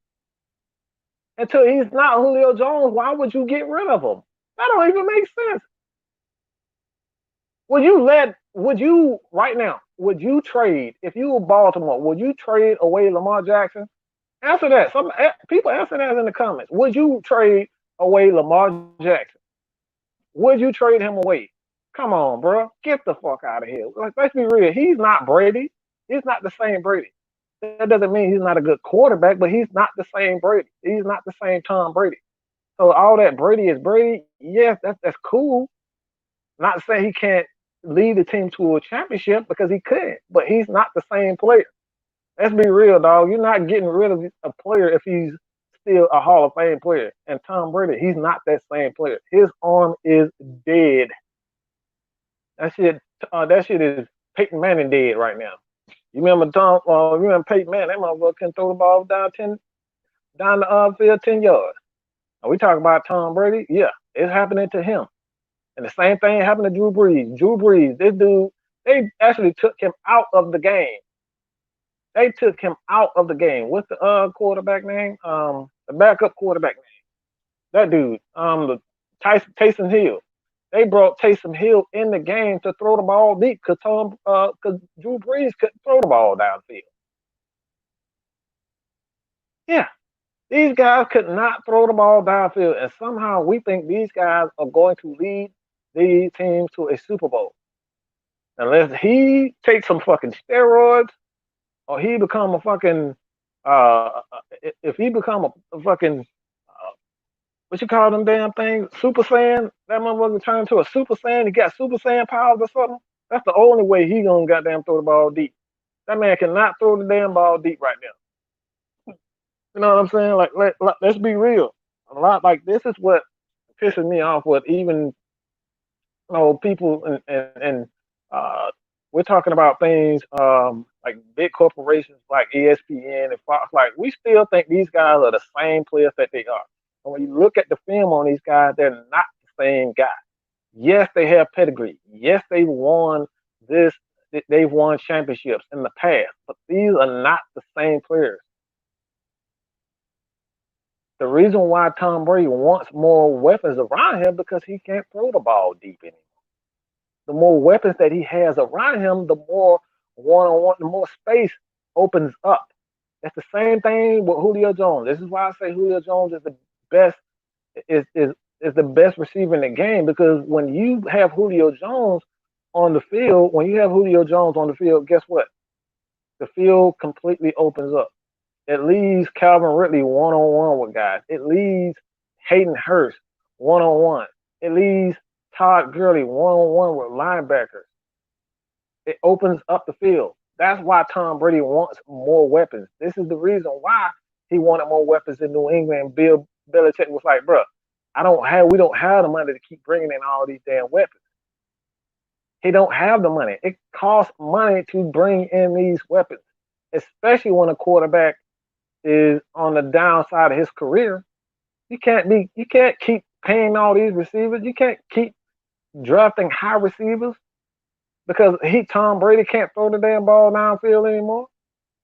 Until he's not Julio Jones, why would you get rid of him? That don't even make sense. Would you right now, would you trade, if you were Baltimore, would you trade away Lamar Jackson? Answer that. Some people answer that in the comments. Would you trade away Lamar Jackson? Would you trade him away? Come on, bro. Get the fuck out of here. Like, let's be real. He's not Brady. He's not the same Brady. That doesn't mean he's not a good quarterback, but he's not the same Brady. He's not the same Tom Brady. So all that Brady is Brady, yes, that's cool. Not saying he can't lead the team to a championship because he could, but he's not the same player. Let's be real, dog. You're not getting rid of a player if he's still a Hall of Fame player. And Tom Brady, he's not that same player. His arm is dead. That shit is Peyton Manning dead right now. You remember Tom? You remember Peyton Manning? That motherfucker can throw the ball down the field 10 yards. Are we talking about Tom Brady? Yeah, it's happening to him. And the same thing happened to Drew Brees. Drew Brees, this dude, they actually took him out of the game. They took him out of the game. What's the quarterback name? The backup quarterback name. That dude, the Taysom Hill. They brought Taysom Hill in the game to throw the ball deep because Drew Brees couldn't throw the ball downfield. Yeah, these guys could not throw the ball downfield, and somehow we think these guys are going to lead these teams to a Super Bowl unless he takes some fucking steroids or he become a fucking if he become a fucking what you call them damn things, Super Saiyan, that motherfucker turn into a Super Saiyan, he got Super Saiyan powers or something. That's the only way he gonna goddamn throw the ball deep. That man cannot throw the damn ball deep right now. You know what I'm saying? Like let's be real. A lot like this is what pisses me off with even people and uh, we're talking about things like big corporations like ESPN and Fox. Like we still think these guys are the same players that they are. And when you look at the film on these guys, they're not the same guy. Yes, they have pedigree. Yes, they've won this. They've won championships in the past, but these are not the same players. The reason why Tom Brady wants more weapons around him because he can't throw the ball deep anymore. The more weapons that he has around him, the more one on one, the more space opens up. It's the same thing with Julio Jones. This is why I say Julio Jones is the best is is is the best receiver in the game because when you have Julio Jones on the field, when you have Julio Jones on the field, guess what? The field completely opens up. It leaves Calvin Ridley one on one with guys. It leaves Hayden Hurst one on one. It leaves Todd Gurley one on one with linebackers. It opens up the field. That's why Tom Brady wants more weapons. This is the reason why he wanted more weapons in New England. Bill Belichick was like, bro, we don't have the money to keep bringing in all these damn weapons. He don't have the money. It costs money to bring in these weapons, especially when a quarterback is on the downside of his career. You can't keep paying all these receivers. You can't keep drafting high receivers because Tom Brady can't throw the damn ball downfield anymore.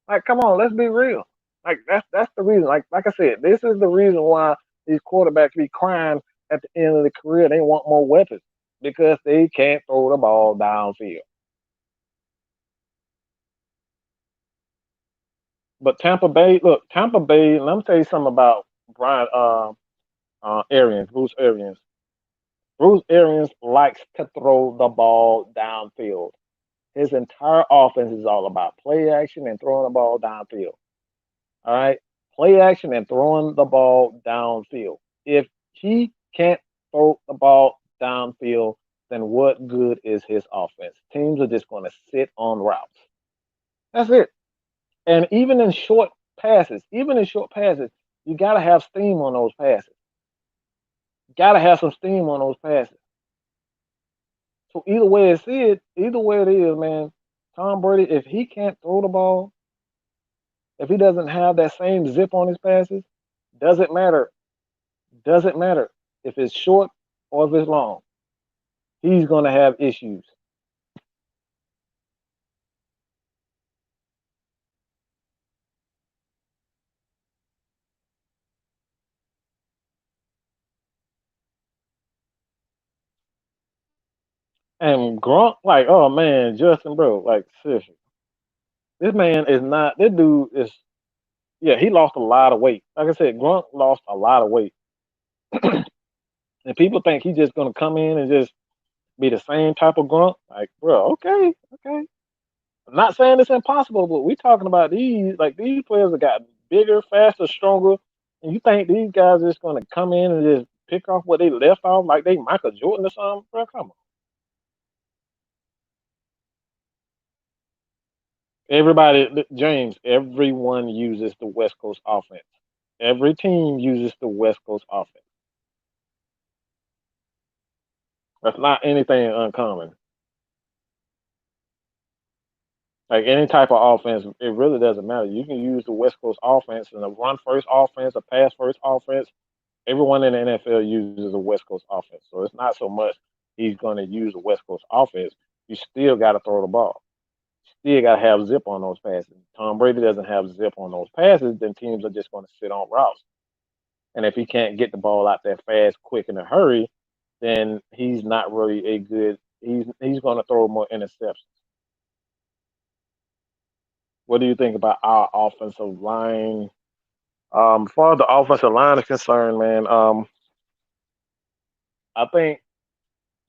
Like, come on, let's be real. Like that's the reason. Like I said, this is the reason why these quarterbacks be crying at the end of the career. They want more weapons because they can't throw the ball downfield. But Tampa Bay, look, Tampa Bay. Let me tell you something about Brian Arians, Bruce Arians. Bruce Arians likes to throw the ball downfield. His entire offense is all about play action and throwing the ball downfield. All right. Play action and throwing the ball downfield. If he can't throw the ball downfield, then what good is his offense? Teams are just going to sit on routes. That's it. And even in short passes, you got to have steam on those passes. You got to have some steam on those passes. So either way it is, man. Tom Brady, if he can't throw the ball, if he doesn't have that same zip on his passes, doesn't matter. Doesn't matter if it's short or if it's long. He's gonna have issues. And Gronk, like, oh man, Justin, bro, like seriously, this man is not. This dude is, yeah, he lost a lot of weight. Like I said, Gronk lost a lot of weight, and people think he's just gonna come in and just be the same type of Gronk. Like, bro, okay, okay. I'm not saying it's impossible, but we talking about these players have gotten bigger, faster, stronger, and you think these guys are just gonna come in and just pick off what they left off like they Michael Jordan or something? Bro, come on. James, everyone uses the West Coast offense. Every team uses the West Coast offense. That's not anything uncommon. Like any type of offense, it really doesn't matter. You can use the West Coast offense and a run first offense, a pass first offense. Everyone in the NFL uses a West Coast offense. So it's not so much he's going to use a West Coast offense. You still got to throw the ball. Still got to have zip on those passes. Tom Brady doesn't have zip on those passes, then teams are just going to sit on routes. And if he can't get the ball out there fast, quick, in a hurry, then he's not really a good. He's going to throw more interceptions. What do you think about our offensive line? As far as the offensive line is concerned, man, I think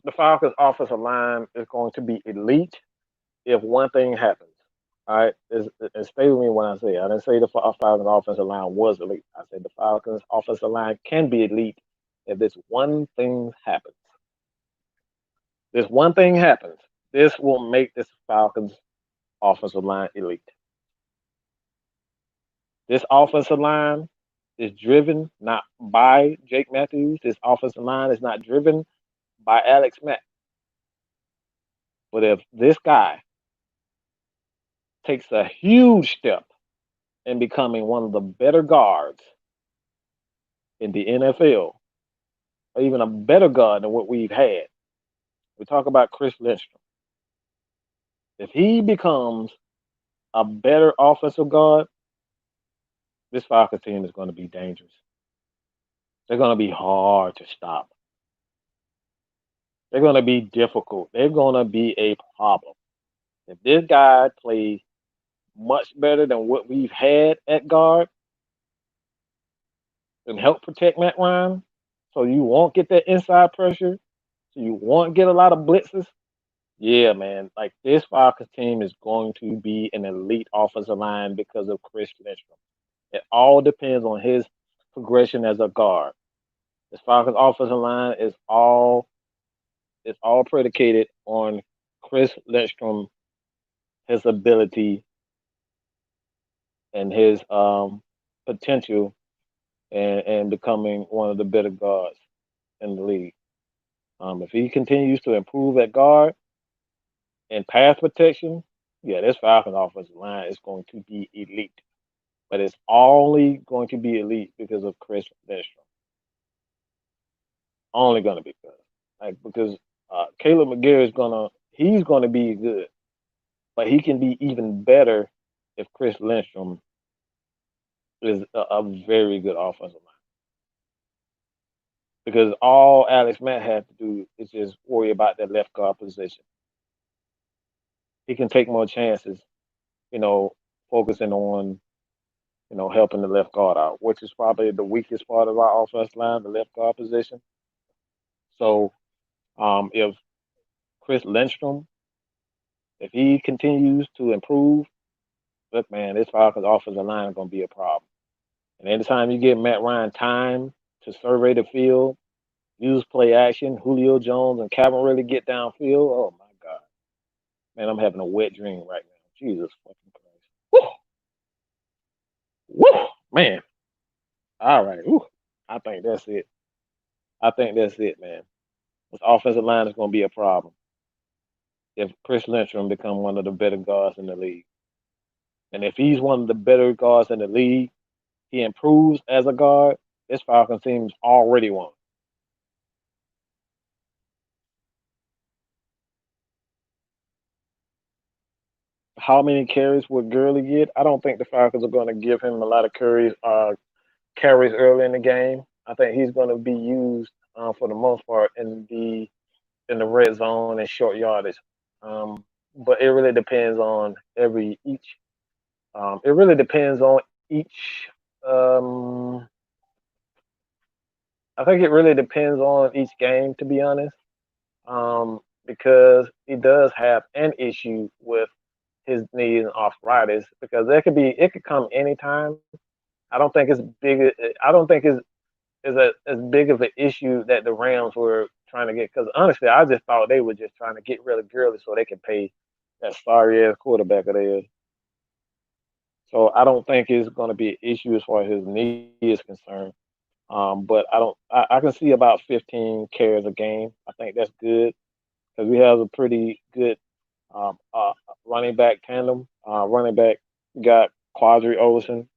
the Falcons' offensive line is going to be elite if one thing happens. All right, and stay with me when I say it. I didn't say the Falcons' offensive line was elite. I said the Falcons' offensive line can be elite if this one thing happens. This one thing happens. This will make this Falcons offensive line elite. This offensive line is driven not by Jake Matthews. This offensive line is not driven by Alex Mack. But if this guy takes a huge step in becoming one of the better guards in the NFL, or even a better guard than what we've had, we talk about Chris Lindstrom. If he becomes a better offensive guard, this Falcons team is going to be dangerous. They're going to be hard to stop. They're going to be difficult. They're going to be a problem. If this guy plays much better than what we've had at guard and help protect Matt Ryan, so you won't get that inside pressure, so you won't get a lot of blitzes. Yeah, man, like this Falcons team is going to be an elite offensive line because of Chris Lindstrom. It all depends on his progression as a guard. This Falcons offensive line is all predicated on Chris Lindstrom, his ability and his potential and becoming one of the better guards in the league. If he continues to improve at guard and pass protection, yeah, this Falcons offensive line is going to be elite. But it's only going to be elite because of Chris Lindstrom. Only going to be good. Like because Caleb McGarry is he's gonna be good, but he can be even better if Chris Lindstrom is a very good offensive line. Because all Alex Matt had to do is just worry about that left guard position. He can take more chances, you know, focusing on helping the left guard out, which is probably the weakest part of our offensive line, the left guard position. So if Chris Lindstrom, if he continues to improve, look, man, this Falcons offensive line is going to be a problem. And anytime you give Matt Ryan time to survey the field, use play action, Julio Jones and Calvin really get downfield. Oh my God, man, I'm having a wet dream right now. Jesus fucking Christ. Woo, woo, man. All right, woo. I think that's it. I think that's it, man. This offensive line is going to be a problem if Chris Lindstrom become one of the better guards in the league. And if he's one of the better guards in the league, he improves as a guard. This Falcons team's already won. How many carries would Gurley get? I don't think the Falcons are going to give him a lot of carries early in the game. I think he's going to be used for the most part in the red zone and short yardage. But it really depends on every each. It really depends on each. Um, I think it really depends on each game, to be honest, because he does have an issue with his knees and arthritis because it could come anytime. I don't think it's big. I don't think it's as big of an issue that the Rams were trying to get. Because honestly, I just thought they were just trying to get rid of Gurley so they could pay that sorry ass quarterback of theirs. So I don't think it's going to be an issue as far as his knee is concerned. But I don't. I can see about 15 carries a game. I think that's good because we have a pretty good running back tandem. Running back we got Quadri Olson,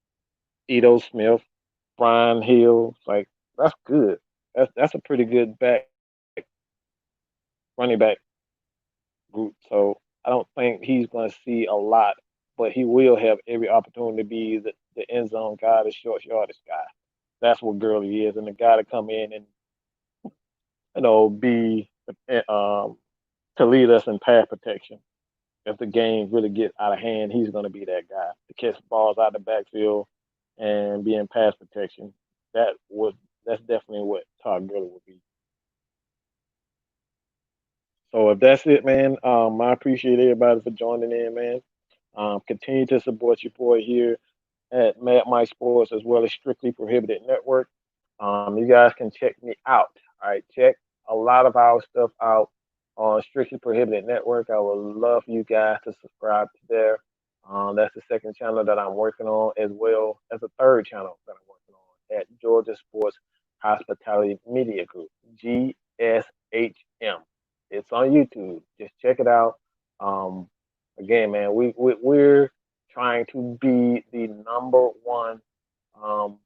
Edo Smith, Brian Hill. Like that's good. That's a pretty good running back group. So I don't think he's going to see a lot, but he will have every opportunity to be the end zone guy, the short yardage guy. That's what Gurley is, and the guy to come in and be um, to lead us in pass protection. If the game really gets out of hand, he's going to be that guy to catch balls out of the backfield and be in pass protection. That would that's definitely what Todd Gurley would be. So if that's it, man, I appreciate everybody for joining in, man. Continue to support your boy here at Mad Mike Sports as well as Strictly Prohibited Network. You guys can check me out. All right, check a lot of our stuff out on Strictly Prohibited Network. I would love for you guys to subscribe to there. That's the second channel that I'm working on, as well as a third channel that I'm working on at Georgia Sports Hospitality Media Group, GSHM. It's on YouTube. Just check it out. Um, Again, man, we're trying to be the number one, um,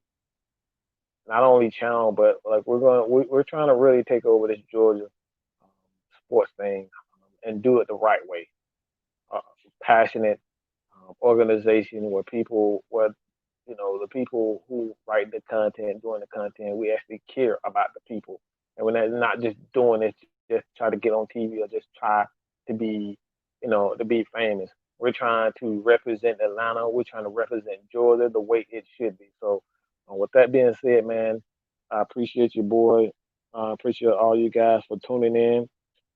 not only channel, but like we're trying to really take over this Georgia um, sports thing, and do it the right way. Uh, Passionate organization where people, where the people who write the content, doing the content, we actually care about the people, and we're not just doing it just try to get on TV or just try to be, to be famous. We're trying to represent Atlanta. We're trying to represent Georgia the way it should be. So, with that being said, man, I appreciate you, boy. I appreciate all you guys for tuning in.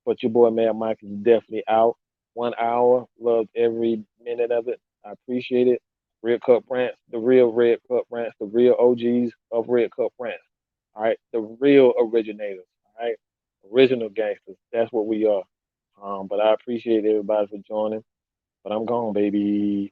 But your boy, Mad Mike, is definitely out. 1 hour. Loved every minute of it. I appreciate it. Red Cup Rants, the real Red Cup Rants, the real OGs of Red Cup Rants. All right, the real originators. All right, original gangsters. That's what we are. But I appreciate everybody for joining. But I'm gone, baby.